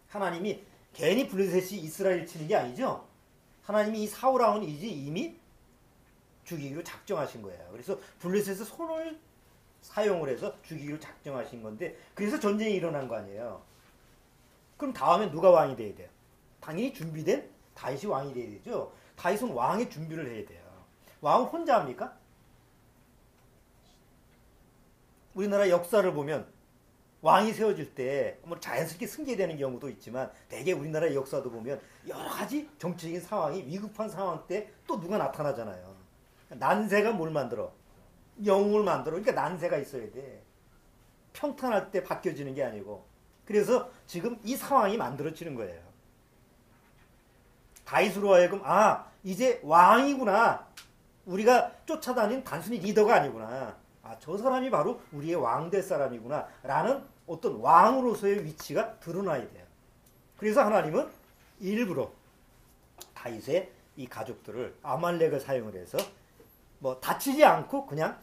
하나님이 괜히 블레셋이 이스라엘을 치는 게 아니죠. 하나님이 이 사울 왕은 이미 죽이기로 작정하신 거예요. 그래서 블레셋의 손을 사용을 해서 죽이기로 작정하신 건데 그래서 전쟁이 일어난 거 아니에요. 그럼 다음에 누가 왕이 돼야 돼요? 당연히 준비된 다윗이 왕이 돼야 되죠. 다윗은 왕의 준비를 해야 돼요. 왕은 혼자 합니까? 우리나라 역사를 보면 왕이 세워질 때 뭐 자연스럽게 승계되는 경우도 있지만 대개 우리나라의 역사도 보면 여러 가지 정치적인 상황이 위급한 상황 때 또 누가 나타나잖아요. 난세가 뭘 만들어? 영웅을 만들어. 그러니까 난세가 있어야 돼. 평탄할 때 바뀌어지는 게 아니고. 그래서 지금 이 상황이 만들어지는 거예요. 다윗으로 하여금 이제 왕이구나. 우리가 쫓아다닌 단순히 리더가 아니구나. 저 사람이 바로 우리의 왕 될 사람이구나 라는 어떤 왕으로서의 위치가 드러나야 돼요. 그래서 하나님은 일부러 다윗의 이 가족들을 아말렉을 사용을 해서 뭐 다치지 않고 그냥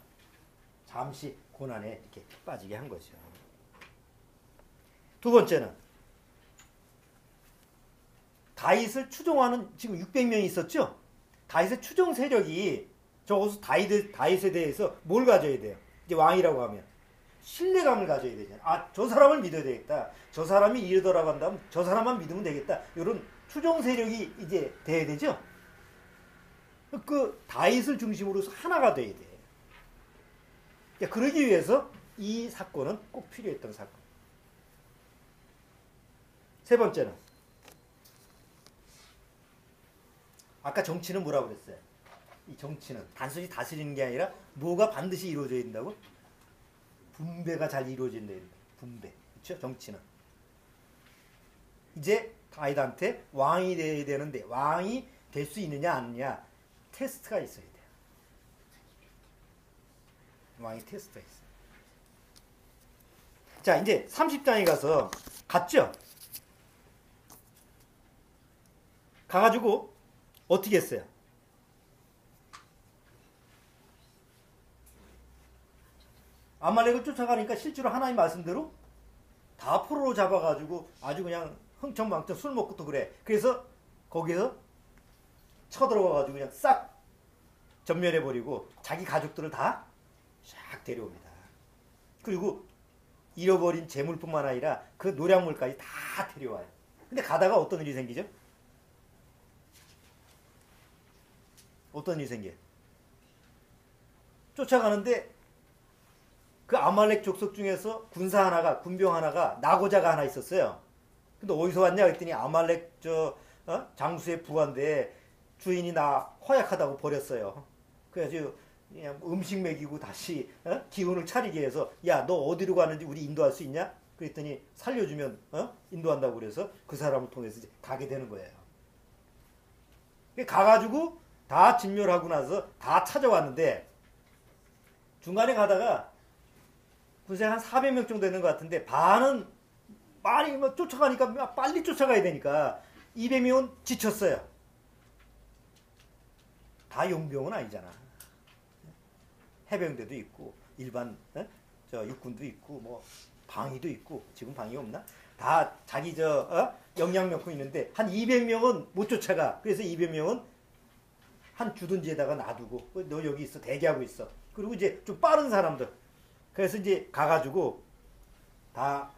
잠시 고난에 이렇게 빠지게 한 거죠. 두 번째는 다윗을 추종하는 지금 600명이 있었죠. 다윗의 추종 세력이 적어서 다윗에 대해서 뭘 가져야 돼요? 이제 왕이라고 하면 신뢰감을 가져야 되잖아요. 저 사람을 믿어야 되겠다. 저 사람이 이러더라고 한다면 저 사람만 믿으면 되겠다. 이런 추종 세력이 이제 돼야 되죠. 그 다윗을 중심으로서 하나가 돼야 돼. 그러기 위해서 이 사건은 꼭 필요했던 사건. 세 번째는 아까 정치는 뭐라고 그랬어요? 이 정치는 단순히 다스리는 게 아니라 뭐가 반드시 이루어져야 된다고? 분배가 잘 이루어진다. 분배. 그렇죠? 정치는. 이제 다윗한테 왕이 돼야 되는데 왕이 될 수 있느냐 아니냐 테스트가 있어야 돼요. 왕이 테스트가 있어요. 자, 이제 30장에 가서 갔죠? 가가지고 어떻게 했어요? 아말렉을 쫓아가니까 실제로 하나님 말씀대로 다 포로로 잡아가지고 아주 그냥 흥청망청 술 먹고 또 그래. 그래서 거기서 쳐들어가가지고 그냥 싹 전멸해버리고 자기 가족들을 다 쫙 데려옵니다. 그리고 잃어버린 재물뿐만 아니라 그 노량물까지 다 데려와요. 근데 가다가 어떤 일이 생기죠? 어떤 일이 생겨요? 쫓아가는데 그 아말렉 족속 중에서 군병 하나가 나고자가 하나 있었어요. 근데 어디서 왔냐 그랬더니 아말렉 장수의 부하인데 주인이 나 허약하다고 버렸어요. 그래서 그냥 음식 먹이고 다시 기운을 차리게 해서 야, 너 어디로 가는지 우리 인도할 수 있냐? 그랬더니 살려주면 인도한다고 그래서 그 사람을 통해서 이제 가게 되는 거예요. 가가지고 다 진멸하고 나서 다 찾아왔는데 중간에 가다가 군대 한 400명 정도 되는 것 같은데 반은 많이 쫓아가니까 빨리 쫓아가야 되니까 200명은 지쳤어요. 다 용병은 아니잖아. 해병대도 있고 일반 육군도 있고 뭐 방위도 있고 지금 방위 없나? 다 자기 영양명품 있는데 한 200명은 못 쫓아가. 그래서 200명은 한 주둔지에다가 놔두고 너 여기 있어 대기하고 있어. 그리고 이제 좀 빠른 사람들 그래서 이제 가가지고 다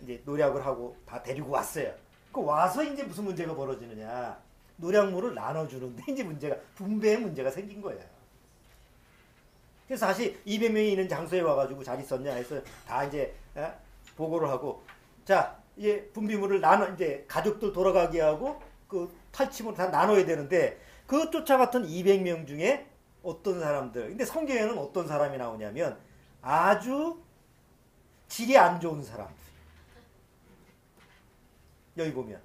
이제 노력을 하고 다 데리고 왔어요. 그 와서 이제 무슨 문제가 벌어지느냐. 노량물을 나눠주는데 이제 문제가, 분배의 문제가 생긴 거예요. 그래서 다시 200명이 있는 장소에 와가지고 잘 있었냐 해서 다 이제 보고를 하고, 자, 이제 분비물을 나눠, 이제 가족들 돌아가게 하고 그 탈취물을 다 나눠야 되는데, 그 쫓아갔던 200명 중에 어떤 사람들, 근데 성경에는 어떤 사람이 나오냐면 아주 질이 안 좋은 사람들. 여기 보면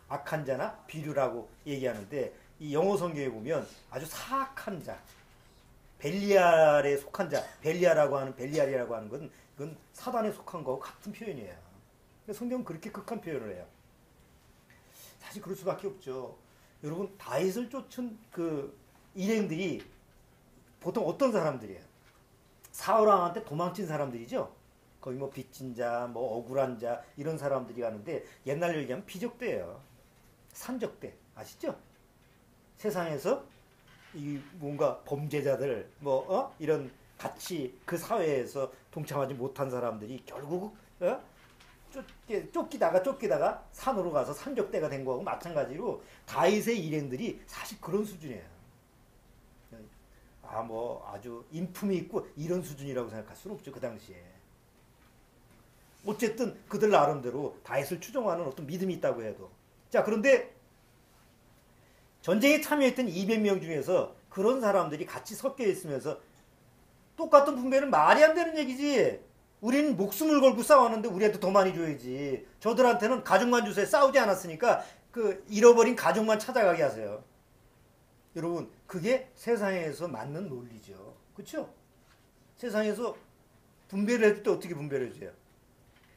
악한 자나 비류라고 얘기하는데, 이 영어 성경에 보면 아주 사악한 자, 벨리알에 속한 자, 벨리알이라고 하는 건 그건 사단에 속한 거하고 같은 표현이에요. 성경은 그렇게 극한 표현을 해요. 사실 그럴 수밖에 없죠. 여러분, 다윗을 쫓은 그 일행들이 보통 어떤 사람들이에요? 사울 왕한테 도망친 사람들이죠. 거기 뭐 빚진 자, 뭐 억울한 자, 이런 사람들이 가는데, 옛날 얘기하면 비적대예요. 산적대 아시죠? 세상에서 이 뭔가 범죄자들 이런 같이 그 사회에서 동참하지 못한 사람들이 결국 쫓기다가 산으로 가서 산적대가 된 거하고 마찬가지로 다윗의 일행들이 사실 그런 수준이에요. 아주 인품이 있고 이런 수준이라고 생각할 수는 없죠, 그 당시에. 어쨌든 그들 나름대로 다윗을 추종하는 어떤 믿음이 있다고 해도. 자, 그런데 전쟁에 참여했던 200명 중에서 그런 사람들이 같이 섞여 있으면서 똑같은 분배는 말이 안 되는 얘기지. 우리는 목숨을 걸고 싸웠는데 우리한테 더 많이 줘야지. 저들한테는 가족만 주세요. 싸우지 않았으니까 그 잃어버린 가족만 찾아가게 하세요. 여러분, 그게 세상에서 맞는 논리죠. 그렇죠? 세상에서 분배를 해줄 때 어떻게 분배를 해줘요?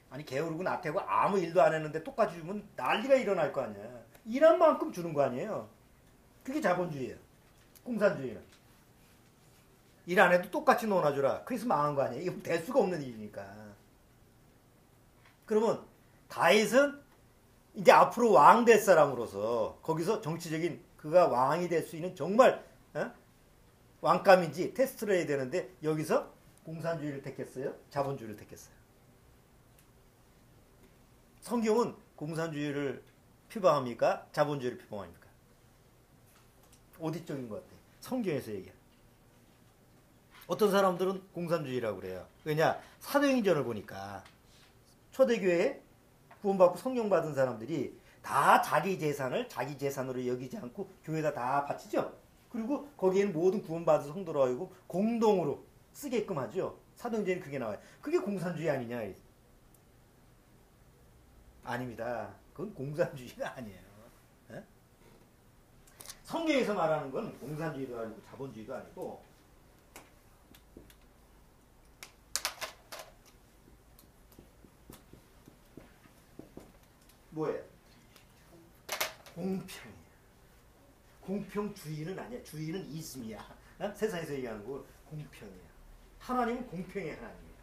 아니, 게으르고 나태고 아무 일도 안 했는데 똑같이 주면 난리가 일어날 거 아니야. 일한 만큼 주는 거 아니에요. 그게 자본주의예요. 공산주의는. 일 안 해도 똑같이 놀아주라. 그래서 망한 거 아니에요. 이건 될 수가 없는 일이니까. 그러면 다윗은 이제 앞으로 왕 될 사람으로서 거기서 정치적인 그가 왕이 될 수 있는 정말 왕감인지 테스트를 해야 되는데, 여기서 공산주의를 택했어요? 자본주의를 택했어요? 성경은 공산주의를 표방합니까? 자본주의를 표방합니까? 어디 쪽인 것 같아요? 성경에서 얘기해요. 어떤 사람들은 공산주의라고 그래요. 왜냐? 사도행전을 보니까 초대교회에 구원받고 성령 받은 사람들이 다 자기 재산을 자기 재산으로 여기지 않고 교회에다 다 바치죠. 그리고 거기에는 모든 구원받은 성도라고 공동으로 쓰게끔 하죠. 사도행전에 그게 나와요. 그게 공산주의 아니냐? 아닙니다. 그건 공산주의가 아니에요. 에? 성경에서 말하는 건 공산주의도 아니고 자본주의도 아니고, 뭐예요? 공평이에요. 공평주의는 아니야. 주의는 이즘이야. 세상에서 얘기하는 거 공평이야. 하나님은 공평의 하나님이에요.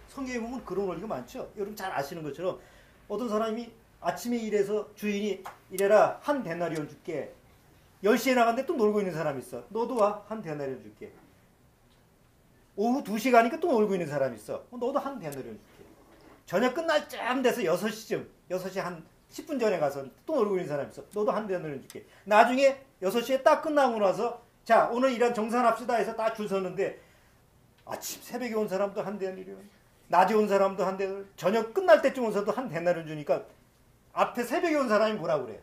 성경에 보면 그런 원리가 많죠. 여러분 잘 아시는 것처럼 어떤 사람이 아침에 일해서 주인이 이래라, 한 데나리온 줄게. 10시에 나갔는데 또 놀고 있는 사람이 있어. 너도 와, 한 데나리온 줄게. 오후 2시 가니까 또 놀고 있는 사람이 있어. 너도 한 데나리온 줄게. 저녁 끝날 쯤 돼서 6시쯤, 6시 한 10분 전에 가서 또 놀고 있는 사람이 있어. 너도 한 데나리온 줄게. 나중에 6시에 딱 끝나고 나서, 자, 오늘 일한 정산합시다 해서 딱 줄 섰는데, 아침 새벽에 온 사람도 한 데나리온, 낮에 온 사람도 한 데나리온, 저녁 끝날 때쯤 온사람도 한 데나리온 주니까 앞에 새벽에 온 사람이 뭐라고 그래요?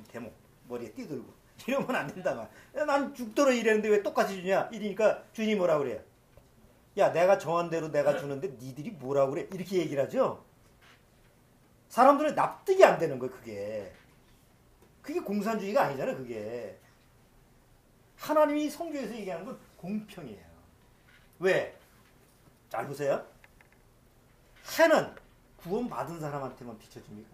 대목 머리에 띠들고 이러면 안 된다 말. 난 죽도록 일했는데 왜 똑같이 주냐? 이러니까 주인이 뭐라고 그래요? 야, 내가 정한 대로 내가 주는데 니들이 뭐라고 그래? 이렇게 얘기를 하죠. 사람들은 납득이 안 되는 거예요. 그게 공산주의가 아니잖아요. 그게 하나님이 성경에서 얘기하는 건 공평이에요. 왜? 잘 보세요. 해는 구원받은 사람한테만 비춰줍니까?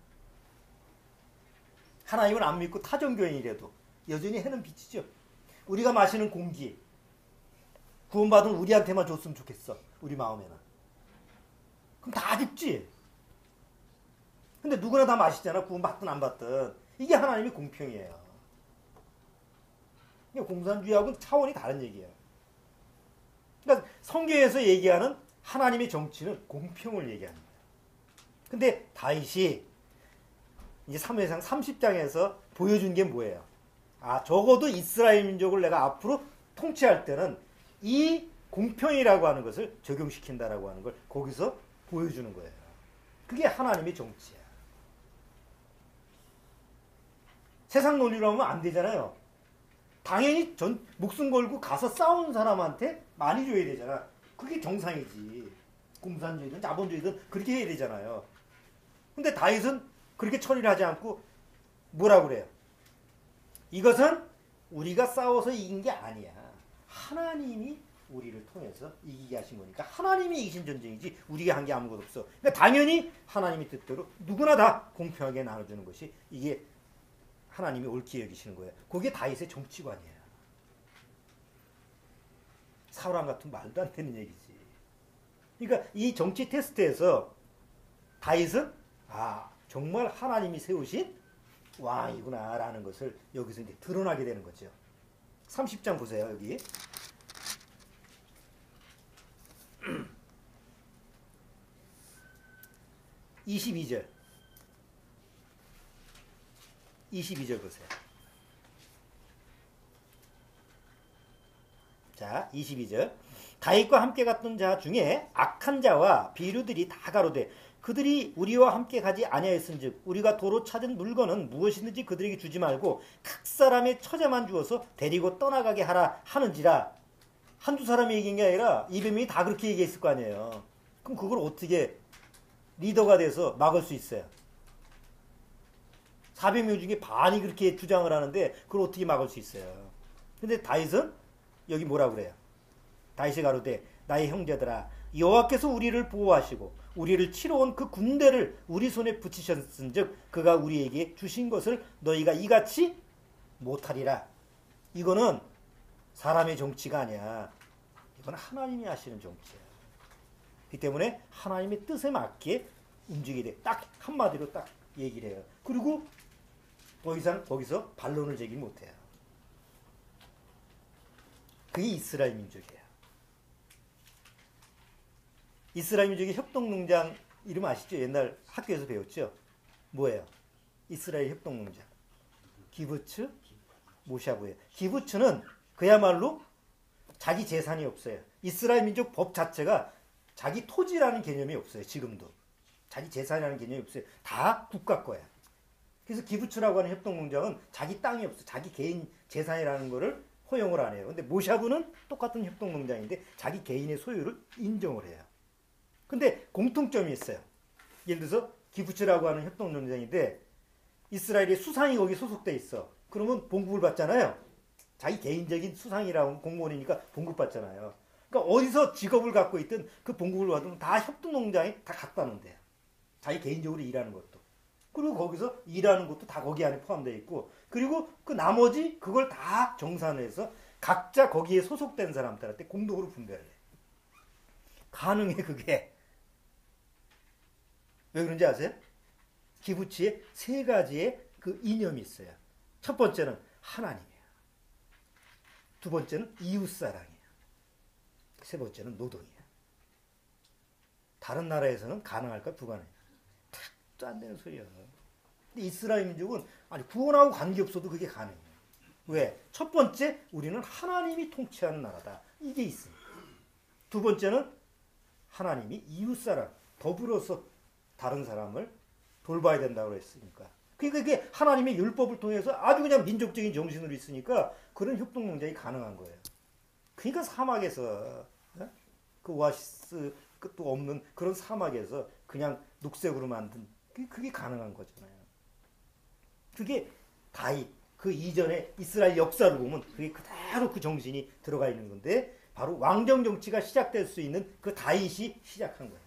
하나님을 안 믿고 타종교인이라도 여전히 해는 비치죠. 우리가 마시는 공기, 구원받은 우리한테만 줬으면 좋겠어. 우리 마음에는. 그럼 다 죽지. 근데 누구나 다 마시잖아. 구원받든 안 받든. 이게 하나님의 공평이에요. 공산주의하고는 차원이 다른 얘기예요. 그러니까 성경에서 얘기하는 하나님의 정치는 공평을 얘기하는 거예요. 근데 다윗이 이제 사무엘상 30장에서 보여준 게 뭐예요? 아, 적어도 이스라엘 민족을 내가 앞으로 통치할 때는 이 공평이라고 하는 것을 적용시킨다라고 하는 걸 거기서 보여주는 거예요. 그게 하나님의 정치야. 세상 논리로 하면 안 되잖아요. 당연히 목숨 걸고 가서 싸운 사람한테 많이 줘야 되잖아. 그게 정상이지. 공산주의든 자본주의든 그렇게 해야 되잖아요. 근데 다윗은 그렇게 처리를 하지 않고 뭐라고 그래요? 이것은 우리가 싸워서 이긴 게 아니야. 하나님이 우리를 통해서 이기게 하신 거니까 하나님이 이기신 전쟁이지 우리가 한 게 아무것도 없어. 그러니까 당연히 하나님의 뜻대로 누구나 다 공평하게 나눠주는 것이 이게 하나님이 옳게 여기시는 거예요. 그게 다윗의 정치관이에요. 사울왕 같은 말도 안 되는 얘기지. 그러니까 이 정치 테스트에서 다윗은 정말 하나님이 세우신 왕이구나 라는 것을 여기서 이제 드러나게 되는 거죠. 30장 보세요. 여기 22절 22절 보세요. 자, 22절. 다윗과 함께 갔던 자 중에 악한 자와 비류들이 다 가로되 그들이 우리와 함께 가지 아니하였은즉 우리가 도로 찾은 물건은 무엇이든지 그들에게 주지 말고 각 사람의 처자만 주어서 데리고 떠나가게 하라 하는지라. 한두 사람이 얘기한 게 아니라 200명이 다 그렇게 얘기했을 거 아니에요. 그럼 그걸 어떻게 리더가 돼서 막을 수 있어요? 400명 중에 반이 그렇게 주장을 하는데 그걸 어떻게 막을 수 있어요? 근데 다윗은 여기 뭐라고 그래요? 다윗이 가로되 나의 형제들아 여호와께서 우리를 보호하시고 우리를 치러 온 그 군대를 우리 손에 붙이셨은즉 그가 우리에게 주신 것을 너희가 이같이 못하리라. 이거는 사람의 정치가 아니야. 이건 하나님이 하시는 정치야. 그렇기 때문에 하나님의 뜻에 맞게 움직이게 돼. 딱 한마디로 딱 얘기를 해요. 그리고 더 이상 거기서 반론을 제기 못해요. 그게 이스라엘 민족이에요. 이스라엘 민족의 협동농장 이름 아시죠? 옛날 학교에서 배웠죠? 뭐예요? 이스라엘 협동농장. 기브츠, 모샤브예요. 기브츠는 그야말로 자기 재산이 없어요. 이스라엘 민족 법 자체가 자기 토지라는 개념이 없어요. 지금도. 자기 재산이라는 개념이 없어요. 다 국가 거야. 그래서 기브츠라고 하는 협동농장은 자기 땅이 없어. 자기 개인 재산이라는 거를 허용을 안 해요. 근데 모샤브는 똑같은 협동농장인데 자기 개인의 소유를 인정을 해요. 근데 공통점이 있어요. 예를 들어서 기브츠라고 하는 협동농장인데 이스라엘의 수상이 거기 소속돼 있어. 그러면 봉급을 받잖아요. 자기 개인적인 수상이라고 공무원이니까 봉급 받잖아요. 그러니까 어디서 직업을 갖고 있든 그 봉급을 받으면 다 협동농장에 다 갖다는 데요. 자기 개인적으로 일하는 것도. 그리고 거기서 일하는 것도 다 거기 안에 포함되어 있고 그리고 그 나머지 그걸 다 정산해서 각자 거기에 소속된 사람들한테 공동으로 분배를 해. 가능해 그게. 왜 그런지 아세요? 기브치에 세 가지의 그 이념이 있어요. 첫 번째는 하나님이에요. 두 번째는 이웃사랑이에요. 세 번째는 노동이에요. 다른 나라에서는 가능할까? 불가능해요. 탁도 안 되는 소리야. 근데 이스라엘 민족은 아니 구원하고 관계없어도 그게 가능해요. 왜? 첫 번째, 우리는 하나님이 통치하는 나라다. 이게 있습니다. 두 번째는 하나님이 이웃사랑, 더불어서 다른 사람을 돌봐야 된다고 했으니까. 그러니까 그게 하나님의 율법을 통해서 아주 그냥 민족적인 정신으로 있으니까 그런 협동농장이 가능한 거예요. 그러니까 사막에서 그 오아시스 끝도 없는 그런 사막에서 그냥 녹색으로 만든 그게 가능한 거잖아요. 그게 다윗 그 이전에 이스라엘 역사를 보면 그게 그대로 그 정신이 들어가 있는 건데 바로 왕정 정치가 시작될 수 있는 그 다윗이 시작한 거예요.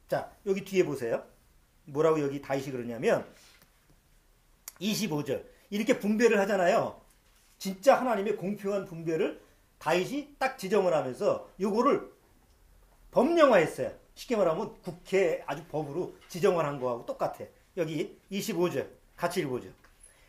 자, 여기 뒤에 보세요. 뭐라고 여기 다윗이 그러냐면 25절 이렇게 분배를 하잖아요. 진짜 하나님의 공평한 분배를 다윗이 딱 지정을 하면서 요거를 법령화했어요. 쉽게 말하면 국회 아주 법으로 지정을 한 거하고 똑같아. 여기 25절 같이 읽어보죠.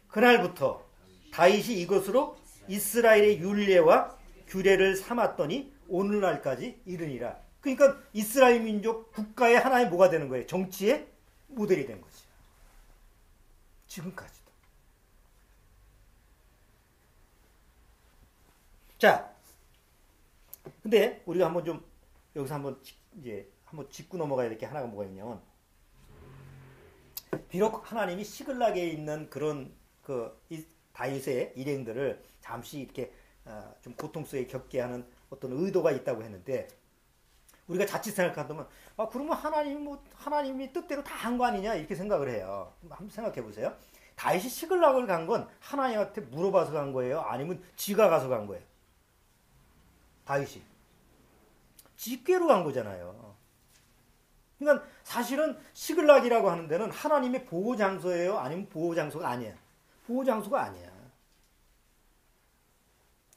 그날부터 다윗이 이것으로 이스라엘의 율례와 규례를 삼았더니 오늘날까지 이르니라. 그러니까 이스라엘 민족 국가의 하나의 뭐가 되는 거예요? 정치의 모델이 된 거죠. 지금까지도. 자, 근데 우리가 한번 좀 여기서 한번 이제 한번 짚고 넘어가야 될 게 하나가 뭐가 있냐면, 비록 하나님이 시글락에 있는 그런 다윗의 일행들을 잠시 이렇게 좀 고통 속에 겪게 하는 어떤 의도가 있다고 했는데, 우리가 자칫 생각한다면 그러면 하나님이 뜻대로 다 한 거 아니냐 이렇게 생각을 해요. 한번 생각해 보세요. 다윗이 시글락을 간 건 하나님한테 물어봐서 간 거예요? 아니면 지가 가서 간 거예요? 다윗이 직계로 간 거잖아요. 그러니까 사실은 시글락이라고 하는 데는 하나님의 보호 장소예요? 아니면 보호 장소가 아니야? 보호 장소가 아니야.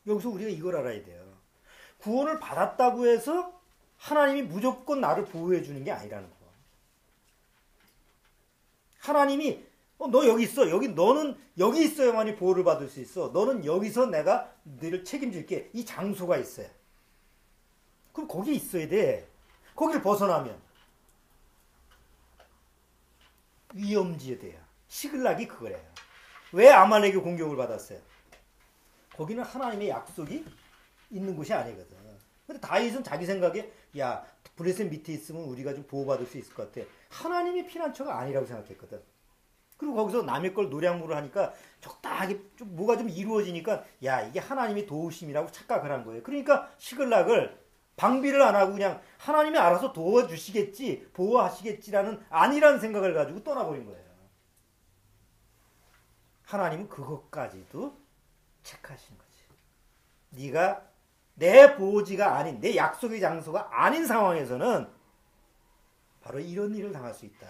여기서 우리가 이걸 알아야 돼요. 구원을 받았다고 해서 하나님이 무조건 나를 보호해 주는 게 아니라는 거. 하나님이 너 여기 있어. 너는 여기 있어야만이 보호를 받을 수 있어. 너는 여기서 내가 너를 책임질게. 이 장소가 있어요. 그럼 거기 있어야 돼. 거기를 벗어나면 위험지대야. 시글락이 그거래요. 왜 아말렉이 공격을 받았어요? 거기는 하나님의 약속이 있는 곳이 아니거든. 근데 다윗은 자기 생각에 브레셋 밑에 있으면 우리가 좀 보호받을 수 있을 것 같아. 하나님의 피난처가 아니라고 생각했거든. 그리고 거기서 남의 걸 노량물을 하니까 적당하게 좀 뭐가 좀 이루어지니까 이게 하나님의 도우심이라고 착각을 한 거예요. 그러니까 시글락을 방비를 안 하고 그냥 하나님이 알아서 도와주시겠지, 보호하시겠지라는 아니라는 생각을 가지고 떠나버린 거예요. 하나님은 그것까지도 체크하시는 거지. 네가 내 보호지가 아닌, 내 약속의 장소가 아닌 상황에서는 바로 이런 일을 당할 수 있다.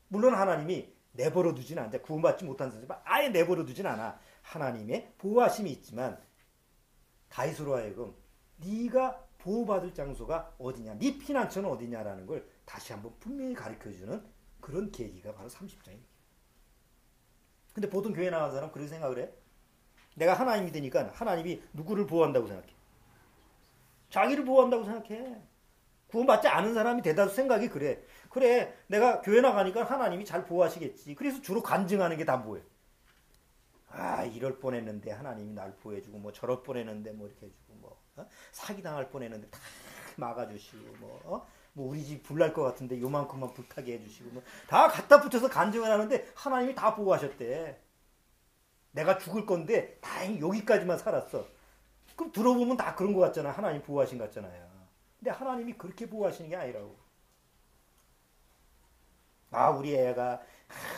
물론 하나님이 내버려 두진 않는데, 구원받지 못한 사람은 아예 내버려 두진 않아. 하나님의 보호하심이 있지만 다윗으로 하여금 네가 보호받을 장소가 어디냐, 네 피난처는 어디냐라는 걸 다시 한번 분명히 가르쳐주는 그런 계기가 바로 30장입니다. 근데 보통 교회 나가는 사람 그렇게 생각을 해. 내가 하나님이 되니까 하나님이 누구를 보호한다고 생각해? 자기를 보호한다고 생각해. 구원받지 않은 사람이 대다수 생각이 그래. 그래, 내가 교회 나가니까 하나님이 잘 보호하시겠지. 그래서 주로 간증하는 게 다 뭐예요? 이럴 뻔했는데 하나님이 날 보호해주고, 뭐 저럴 뻔했는데 뭐 이렇게 해주고, 사기당할 뻔했는데 다 막아주시고, 뭐 우리 집 불날 것 같은데 요만큼만 불타게 해주시고, 뭐 다 갖다 붙여서 간증을 하는데 하나님이 다 보호하셨대. 내가 죽을 건데 다행히 여기까지만 살았어. 그럼 들어보면 다 그런 것 같잖아. 하나님 보호하신 것 같잖아요. 근데 하나님이 그렇게 보호하시는 게 아니라고. 우리 애가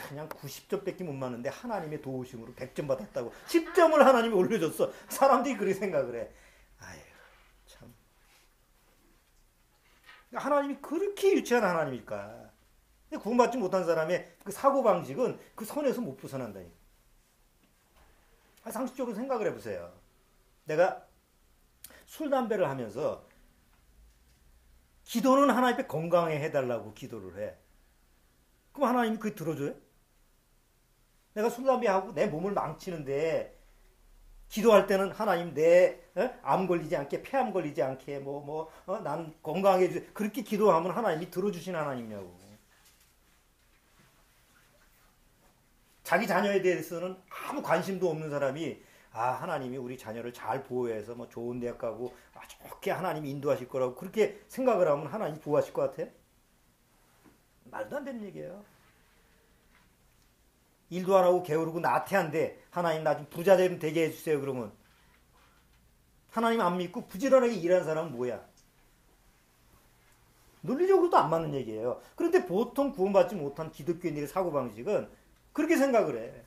그냥 90점밖에 못 맞는데 하나님의 도우심으로 100점 받았다고 10점을 하나님이 올려줬어. 사람들이 그렇게 생각을 해. 참. 하나님이 그렇게 유치한 하나님일까? 근데 구원받지 못한 사람의 그 사고방식은 그 선에서 못 벗어난다니까. 상식적으로 생각을 해보세요. 내가 술, 담배를 하면서 기도는 하나님 앞에 건강해 해달라고 기도를 해. 그럼 하나님이 그게 들어줘요? 내가 술, 담배하고 내 몸을 망치는데 기도할 때는 하나님 내 암 걸리지 않게, 폐암 걸리지 않게, 난 건강하게 해주세요. 그렇게 기도하면 하나님이 들어주신 하나님이냐고. 자기 자녀에 대해서는 아무 관심도 없는 사람이 하나님이 우리 자녀를 잘 보호해서 뭐 좋은 대학 가고 좋게 하나님이 인도하실 거라고 그렇게 생각을 하면 하나님이 보호하실 것 같아? 말도 안 되는 얘기예요. 일도 안 하고 게으르고 나태한데 하나님 나 좀 부자 되게 해주세요. 그러면 하나님 안 믿고 부지런하게 일하는 사람은 뭐야? 논리적으로도 안 맞는 얘기예요. 그런데 보통 구원받지 못한 기독교인들의 사고방식은 그렇게 생각을 해.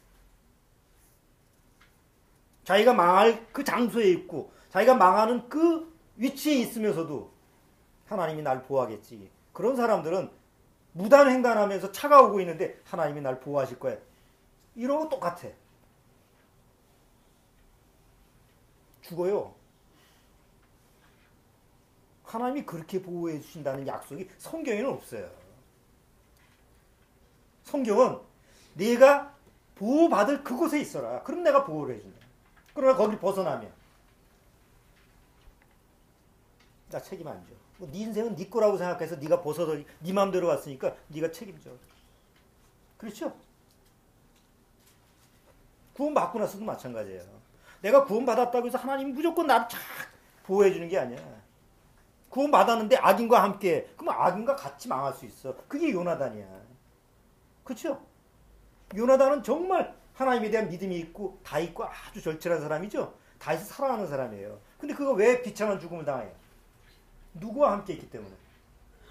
자기가 망할 그 장소에 있고 자기가 망하는 그 위치에 있으면서도 하나님이 날 보호하겠지. 그런 사람들은 무단횡단하면서 차가 오고 있는데 하나님이 날 보호하실 거야. 이런 거 똑같아. 죽어요. 하나님이 그렇게 보호해 주신다는 약속이 성경에는 없어요. 성경은 네가 보호받을 그곳에 있어라. 그럼 내가 보호를 해준다. 그러나 거기를 벗어나면 나 책임 안 져. 네 인생은 네 거라고 생각해서 네가 벗어서 네 마음대로 갔으니까 네가 책임져. 그렇죠? 구원받고 나서도 마찬가지예요. 내가 구원받았다고 해서 하나님이 무조건 나를 쫙 보호해 주는 게 아니야. 구원받았는데 악인과 함께, 그러면 악인과 같이 망할 수 있어. 그게 요나단이야. 그렇죠? 요나단은 정말 하나님에 대한 믿음이 있고 다 있고 아주 절실한 사람이죠. 다윗을 사랑하는 사람이에요. 근데 그거 왜 비참한 죽음을 당해요? 누구와 함께 있기 때문에?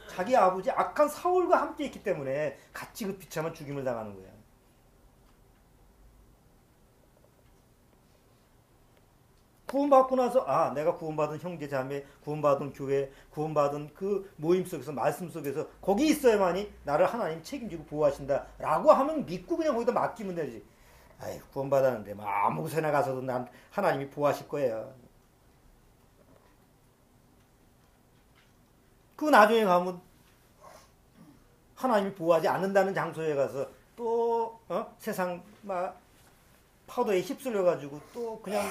자기 아버지 악한 사울과 함께 있기 때문에 같이 그 비참한 죽임을 당하는 거예요. 구원받고 나서 내가 구원받은 형제 자매, 구원받은 교회, 구원받은 그 모임 속에서 말씀 속에서 거기 있어야만이 나를 하나님 책임지고 보호하신다라고 하면 믿고 그냥 거기다 맡기면 되지. 아이 구원받았는데 뭐 아무 곳에나 가서도 난 하나님이 보호하실 거예요. 그 나중에 가면 하나님이 보호하지 않는다는 장소에 가서 또 세상 막 파도에 휩쓸려 가지고 또 그냥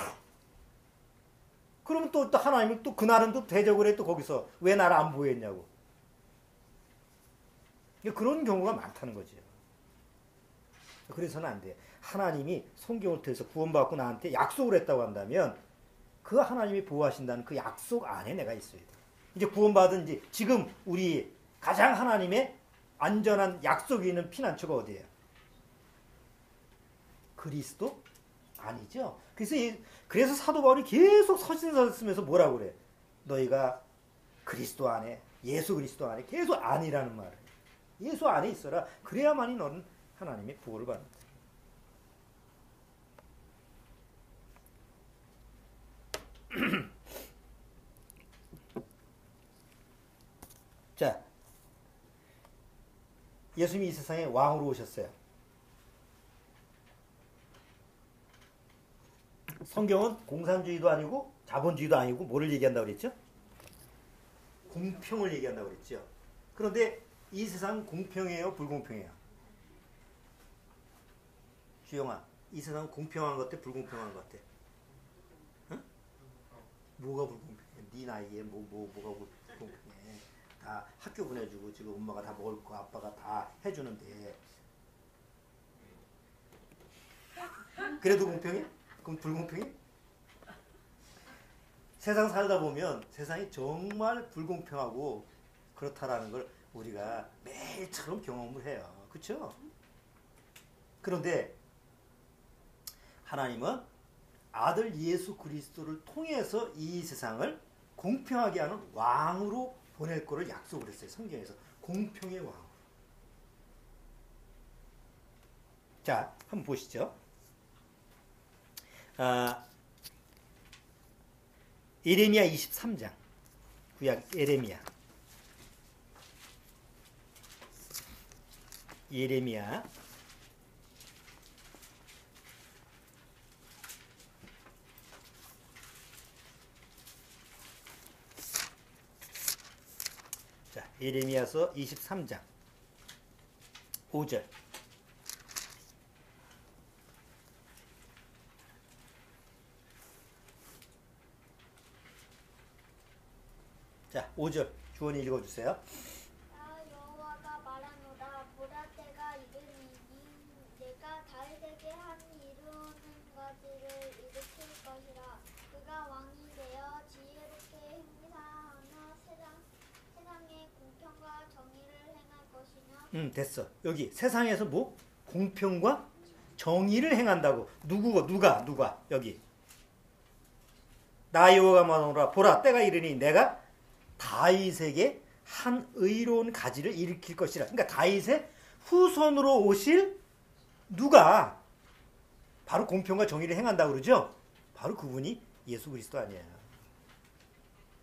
그러면 또 하나님이 또 그날은 또 대적을 해 또 거기서 왜 나를 안 보호했냐고. 그런 경우가 많다는 거죠. 그래서는 안 돼. 하나님이 성경을 통해서 구원받고 나한테 약속을 했다고 한다면 그 하나님이 보호하신다는 그 약속 안에 내가 있어야 돼. 이제 구원받은 지금 우리 가장 하나님의 안전한 약속이 있는 피난처가 어디예요? 그리스도? 아니죠. 그래서 사도 바울이 계속 서신서를 쓰면서 뭐라고 그래? 너희가 그리스도 안에, 예수 그리스도 안에 계속 안이라는 말을. 예수 안에 있어라. 그래야만이 너는 하나님의 보호를 받는다. 자, 예수님이 이 세상에 왕으로 오셨어요. 성경은 공산주의도 아니고 자본주의도 아니고 뭐를 얘기한다고 그랬죠? 공평을 얘기한다고 그랬죠. 그런데 이 세상은 공평해요? 불공평해요? 주영아, 이 세상은 공평한 것 같아? 불공평한 것 같아? 응? 뭐가 불공평해? 네 나이에 뭐가 불공평해? 다 학교 보내주고 지금 엄마가 다 먹을 거 아빠가 다 해주는데 그래도 공평해? 그럼 불공평해? 세상 살다 보면 세상이 정말 불공평하고 그렇다라는 걸 우리가 매일처럼 경험을 해요. 그렇죠? 그런데 하나님은 아들 예수 그리스도를 통해서 이 세상을 공평하게 하는 왕으로 보낼 거를 약속을 했어요. 성경에서. 공평의 왕. 자, 한번 보시죠. 예레미야 23장. 구약 예레미야. 예레미야 23장 5절. 자, 5절 주원이 읽어주세요. 여호와가 말하노라. 보라 때가 이르니 내가 다윗에게 한 이루는 가지를 일으킬 것이라. 그가 왕이 되어 지혜롭게 행사하며 세상에 공평과 정의를 행할 것이며. 됐어. 여기 세상에서 뭐? 공평과 정의를 행한다고. 누가? 여기. 나 여호와가 말하노라. 보라 때가 이르니 내가 다윗에게 한 의로운 가지를 일으킬 것이라. 그러니까 다윗의 후손으로 오실 누가 바로 공평과 정의를 행한다고 그러죠. 바로 그분이 예수 그리스도 아니에요.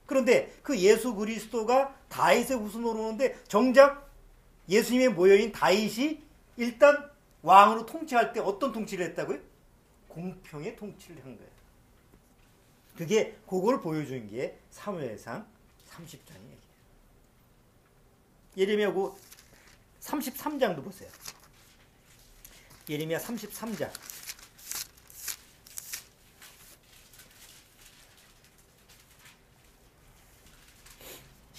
그런데 그 예수 그리스도가 다윗의 후손으로 오는데 정작 예수님의 모여인 다윗이 일단 왕으로 통치할 때 어떤 통치를 했다고요? 공평의 통치를 한 거예요. 그걸 보여준 게 사무엘상 30장의 얘기예요. 예레미야 33장도 보세요. 예레미야 33장.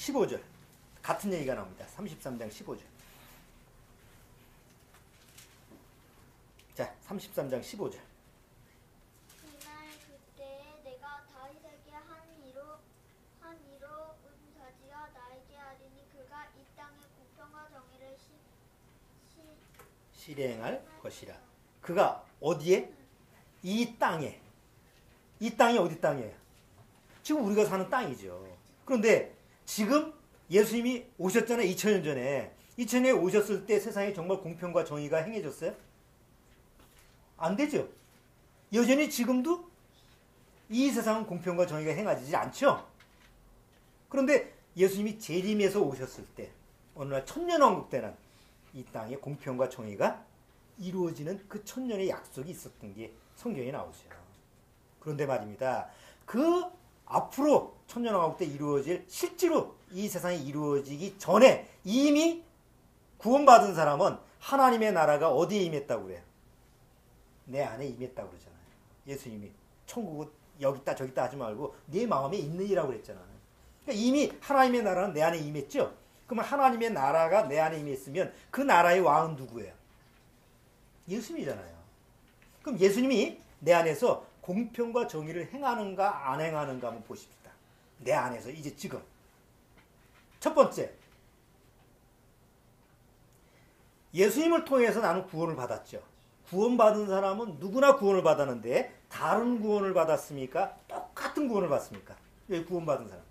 15절. 같은 얘기가 나옵니다. 33장 15절. 자, 33장 15절. 그날 그때에 내가 다윗에게 한 이로 은사지가 나에게 하리니 그가 이 땅에 공평과 정의를 실행할 것이라. 그가 어디에? 이 땅에. 이 땅이 어디 땅이에요? 지금 우리가 사는 땅이죠. 그런데 지금 예수님이 오셨잖아요. 2000년 전에. 2000년에 오셨을 때 세상에 정말 공평과 정의가 행해졌어요? 안 되죠. 여전히 지금도 이 세상은 공평과 정의가 행하지 않죠. 그런데 예수님이 재림에서 오셨을 때 어느 날 천년왕국 때는 이 땅에 공평과 정의가 이루어지는 그 천년의 약속이 있었던 게 성경에 나오죠. 그런데 말입니다. 그 앞으로 천년왕국 때 이루어질 실제로 이 세상에 이루어지기 전에 이미 구원받은 사람은 하나님의 나라가 어디에 임했다고 그래요? 내 안에 임했다고 그러잖아요. 예수님이 천국은 여기 있다 저기 있다 하지 말고 네 마음에 있느니라고 그랬잖아요. 그러니까 이미 하나님의 나라는 내 안에 임했죠. 그러면 하나님의 나라가 내 안에 임했으면 그 나라의 왕은 누구예요? 예수님이잖아요. 그럼 예수님이 내 안에서 공평과 정의를 행하는가 안 행하는가 한번 보십시다. 내 안에서 이제 지금 첫 번째, 예수님을 통해서 나는 구원을 받았죠. 구원받은 사람은 누구나 구원을 받았는데 다른 구원을 받았습니까? 똑같은 구원을 받습니까? 여기 구원받은 사람.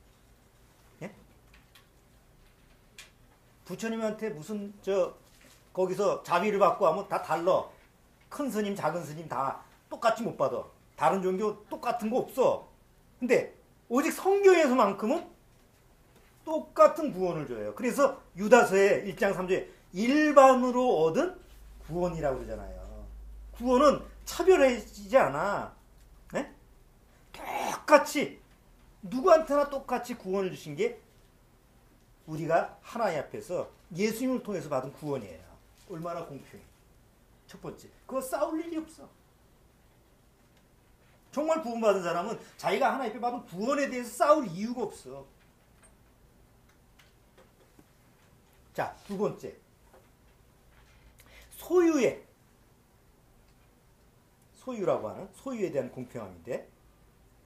예? 부처님한테 무슨 거기서 자비를 받고 하면 다 달라. 큰 스님, 작은 스님 다 똑같이 못 받아. 다른 종교 똑같은 거 없어. 근데 오직 성경에서만큼은 똑같은 구원을 줘요. 그래서 유다서의 1장 3절에 일반으로 얻은 구원이라고 그러잖아요. 구원은 차별해지지 않아. 네? 똑같이 누구한테나 똑같이 구원을 주신 게 우리가 하나님 앞에서 예수님을 통해서 받은 구원이에요. 얼마나 공평해. 첫 번째, 그거 싸울 일이 없어. 정말 구원받은 사람은 자기가 하나님 앞에 받은 구원에 대해서 싸울 이유가 없어. 자, 두 번째, 소유라고 하는 소유에 대한 공평함인데,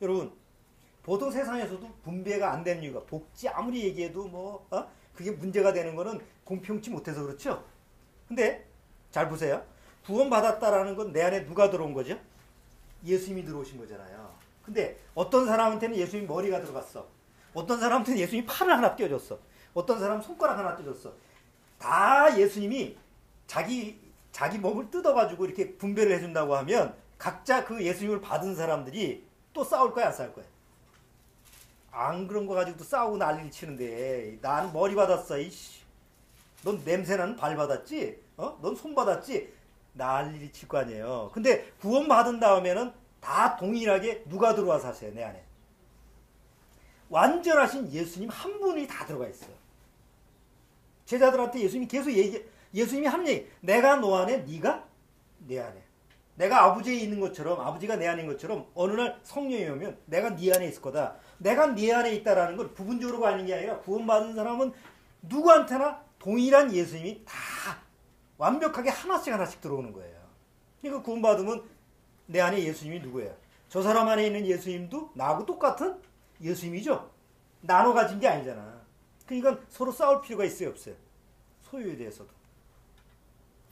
여러분 보통 세상에서도 분배가 안 되는 이유가, 복지 아무리 얘기해도 그게 문제가 되는 거는 공평치 못해서 그렇죠. 근데 잘 보세요. 구원받았다라는 건 내 안에 누가 들어온 거죠? 예수님이 들어오신 거잖아요. 근데 어떤 사람한테는 예수님이 머리가 들어갔어. 어떤 사람한테는 예수님이 팔을 하나 떼어줬어. 어떤 사람은 손가락 하나 떼어줬어. 다 예수님이 자기 몸을 뜯어가지고 이렇게 분배를 해준다고 하면 각자 그 예수님을 받은 사람들이 또 싸울 거야, 안 싸울 거야? 안 그런 거 가지고 또 싸우고 난리를 치는데, 나는 머리 받았어, 이씨. 넌 냄새나는 발 받았지? 넌 손 받았지? 난리를 칠 거 아니에요. 근데 구원받은 다음에는 다 동일하게 누가 들어와서 하세요, 내 안에? 완전하신 예수님 한 분이 다 들어가 있어요. 제자들한테 예수님이 계속 예수님이 하는 얘기, 내가 너 안에, 네가 내 안에. 내가 아버지에 있는 것처럼, 아버지가 내 안에 있는 것처럼 어느 날 성령이 오면 내가 네 안에 있을 거다. 내가 네 안에 있다라는 걸 부분적으로 가는 게 아니라 구원받은 사람은 누구한테나 동일한 예수님이 다 완벽하게 하나씩 들어오는 거예요. 그러니까 구원받으면 내 안에 예수님이 누구예요? 저 사람 안에 있는 예수님도 나하고 똑같은 예수님이죠. 나눠 가진 게 아니잖아. 그러니까 서로 싸울 필요가 있어요, 없어요? 소유에 대해서도.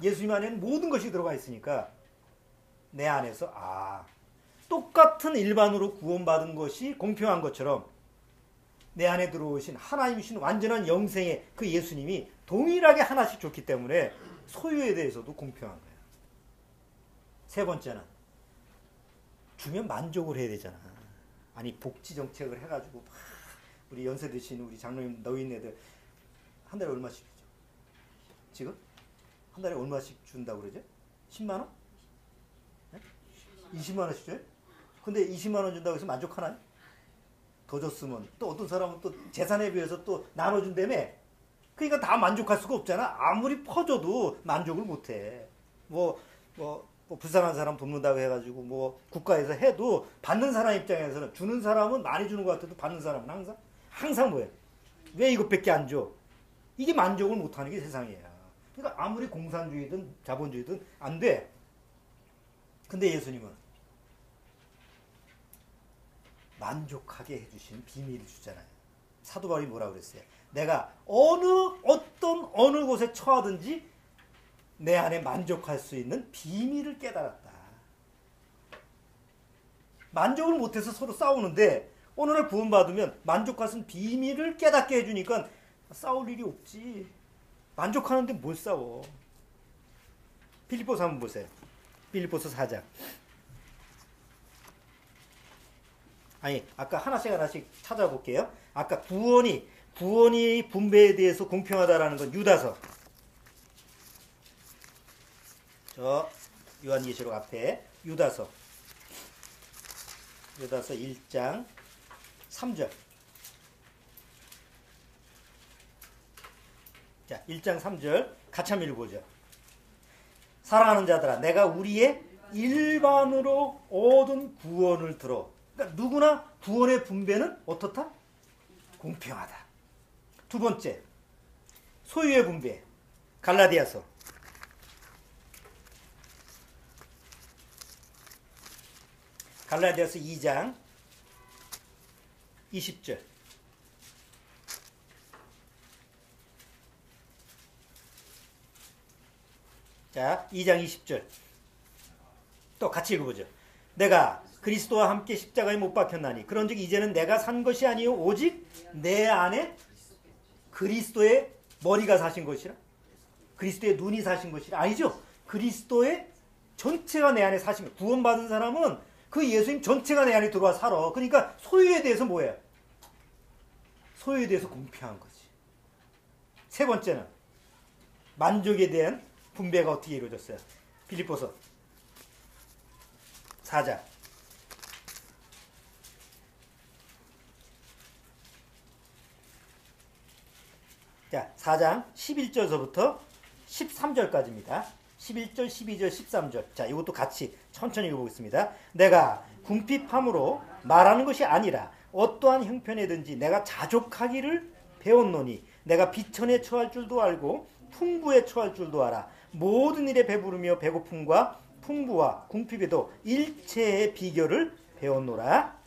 예수님 안에는 모든 것이 들어가 있으니까 내 안에서 똑같은 일반으로 구원받은 것이 공평한 것처럼 내 안에 들어오신 하나님이신 완전한 영생의 그 예수님이 동일하게 하나씩 줬기 때문에 소유에 대해서도 공평한 거예요. 세 번째는 주면 만족을 해야 되잖아. 아니 복지 정책을 해가지고 우리 연세 드신 우리 장로님 노인네들 한 달에 얼마씩 주죠? 지금? 한 달에 얼마씩 준다고 그러죠? 10만 원? 네? 20만 원씩 줘요? 근데 20만 원 준다고 해서 만족하나요? 더 줬으면 또 어떤 사람은 또 재산에 비해서 또 나눠준다며. 그러니까 다 만족할 수가 없잖아. 아무리 퍼줘도 만족을 못해. 불쌍한 사람 돕는다고 해가지고 국가에서 해도 받는 사람 입장에서는, 주는 사람은 많이 주는 것 같아도 받는 사람은 항상 뭐예요? 왜 이것밖에 안 줘? 이게 만족을 못하는 게 세상이야. 그러니까 아무리 공산주의든 자본주의든 안 돼. 근데 예수님은 만족하게 해주신 비밀을 주잖아요. 사도 바울이 뭐라고 그랬어요? 내가 어느 곳에 처하든지 내 안에 만족할 수 있는 비밀을 깨달았다. 만족을 못해서 서로 싸우는데 어느 날 구원받으면 만족할 수 있는 비밀을 깨닫게 해주니까 싸울 일이 없지. 만족하는데 뭘 싸워. 빌립보서 한번 보세요. 빌립보서 4장. 아니, 아까 하나씩 찾아볼게요. 아까 구원이 분배에 대해서 공평하다라는 건 유다서. 저 요한계시록 앞에 유다서 1장 3절. 자, 1장 3절 같이 한번 읽어보죠. 사랑하는 자들아, 내가 우리의 일반으로 얻은 구원을 들어. 그러니까 누구나 구원의 분배는 어떻다? 공평하다. 두 번째, 소유의 분배. 갈라디아서 2장 20절. 자, 2장 20절. 또 같이 읽어보죠. 내가 그리스도와 함께 십자가에 못 박혔나니 그런즉 이제는 내가 산 것이 아니요 오직 내 안에 그리스도의 머리가 사신 것이라. 그리스도의 눈이 사신 것이라. 아니죠. 그리스도의 전체가 내 안에 사신 것. 구원받은 사람은 그 예수님 전체가 내 안에 들어와 살아. 그러니까 소유에 대해서 뭐예요? 소유에 대해서 공평한 거지. 세 번째는 만족에 대한 분배가 어떻게 이루어졌어요? 빌립보서 4장. 자, 4장 11절서부터 13절까지입니다. 11절, 12절, 13절. 자, 이것도 같이 천천히 읽어보겠습니다. 내가 궁핍함으로 말하는 것이 아니라 어떠한 형편에든지 내가 자족하기를 배웠노니 내가 비천에 처할 줄도 알고 풍부에 처할 줄도 알아. 모든 일에 배부르며 배고픔과 풍부와 궁핍에도 일체의 비결을 배웠노라.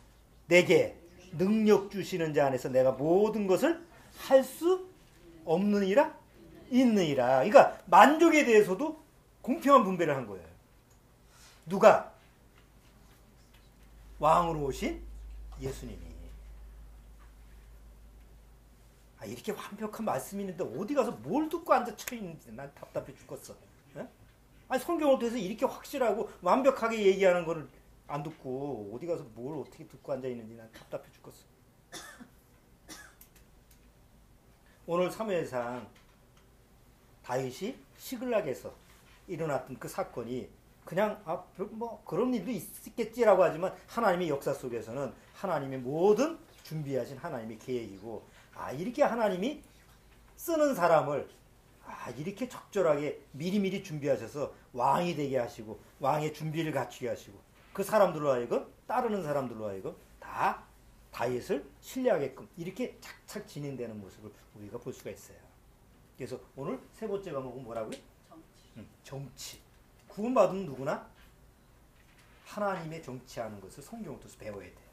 내게 능력 주시는 자 안에서 내가 모든 것을 할 수 없느니라? 있느니라. 그러니까 만족에 대해서도 공평한 분배를 한 거예요. 누가? 왕으로 오신 예수님이. 이렇게 완벽한 말씀이 있는데 어디 가서 뭘 듣고 앉아 쳐 있는지 난 답답해 죽겠어. 예? 아니, 성경을 통해서 이렇게 확실하고 완벽하게 얘기하는 거를 안 듣고 어디 가서 뭘 어떻게 듣고 앉아 있는지 난 답답해 죽겠어. 오늘 사무엘상 다윗이 시글락에서 일어났던 그 사건이 그냥 뭐 그런 일도 있겠지라고 하지만 하나님의 역사 속에서는 하나님의 모든 준비하신 하나님의 계획이고, 이렇게 하나님이 쓰는 사람을 이렇게 적절하게 미리미리 준비하셔서 왕이 되게 하시고 왕의 준비를 갖추게 하시고 그 사람들로 하여금 따르는 사람들로 하여금 다 다윗을 신뢰하게끔 이렇게 착착 진행되는 모습을 우리가 볼 수가 있어요. 그래서 오늘 세 번째 과목은 뭐라고요? 정치. 구원받은 누구나 하나님의 정치하는 것을 성경을 통해서 배워야 돼요.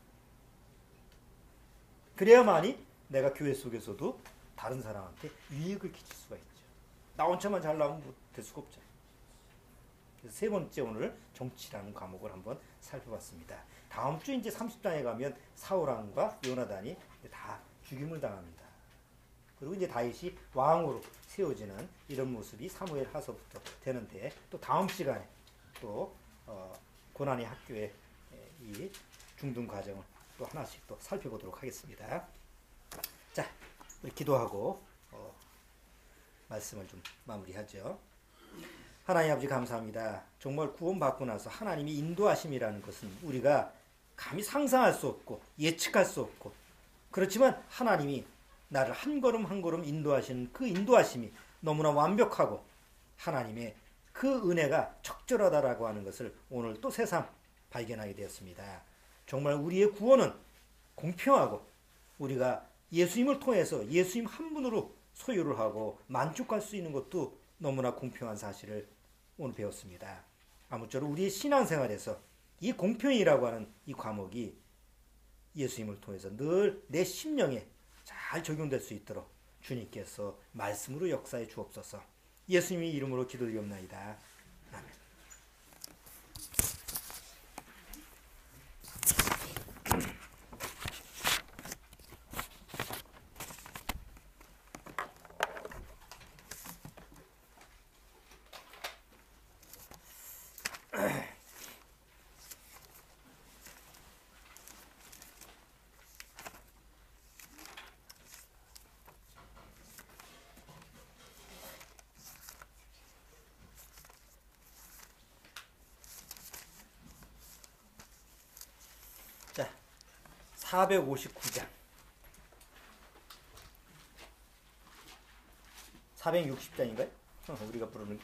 그래야만이 내가 교회 속에서도 다른 사람한테 유익을 끼칠 수가 있죠. 나 혼자만 잘 나오면 될 수가 없죠. 그래서 세 번째 오늘 정치라는 과목을 한번 살펴봤습니다. 다음 주 이제 30장에 가면 사울왕과 요나단이 다 죽임을 당합니다. 그리고 이제 다윗이 왕으로 세워지는 이런 모습이 사무엘 하서부터 되는데, 또 다음 시간에 또 고난의 학교의 이 중등 과정을 또 하나씩 또 살펴보도록 하겠습니다. 자, 우리 기도하고 말씀을 좀 마무리하죠. 하나님 아버지 감사합니다. 정말 구원받고 나서 하나님이 인도하심이라는 것은 우리가 감히 상상할 수 없고 예측할 수 없고, 그렇지만 하나님이 나를 한 걸음 한 걸음 인도하시는 그 인도하심이 너무나 완벽하고 하나님의 그 은혜가 적절하다라고 하는 것을 오늘 또 새삼 발견하게 되었습니다. 정말 우리의 구원은 공평하고 우리가 예수님을 통해서 예수님 한 분으로 소유를 하고 만족할 수 있는 것도 너무나 공평한 사실을 오늘 배웠습니다. 아무쪼록 우리의 신앙생활에서 이 공평이라고 하는 이 과목이 예수님을 통해서 늘 내 심령에 잘 적용될 수 있도록 주님께서 말씀으로 역사해 주옵소서. 예수님의 이름으로 기도드리옵나이다. 아멘. 자, 459장. 460장인가요? 우리가 부르는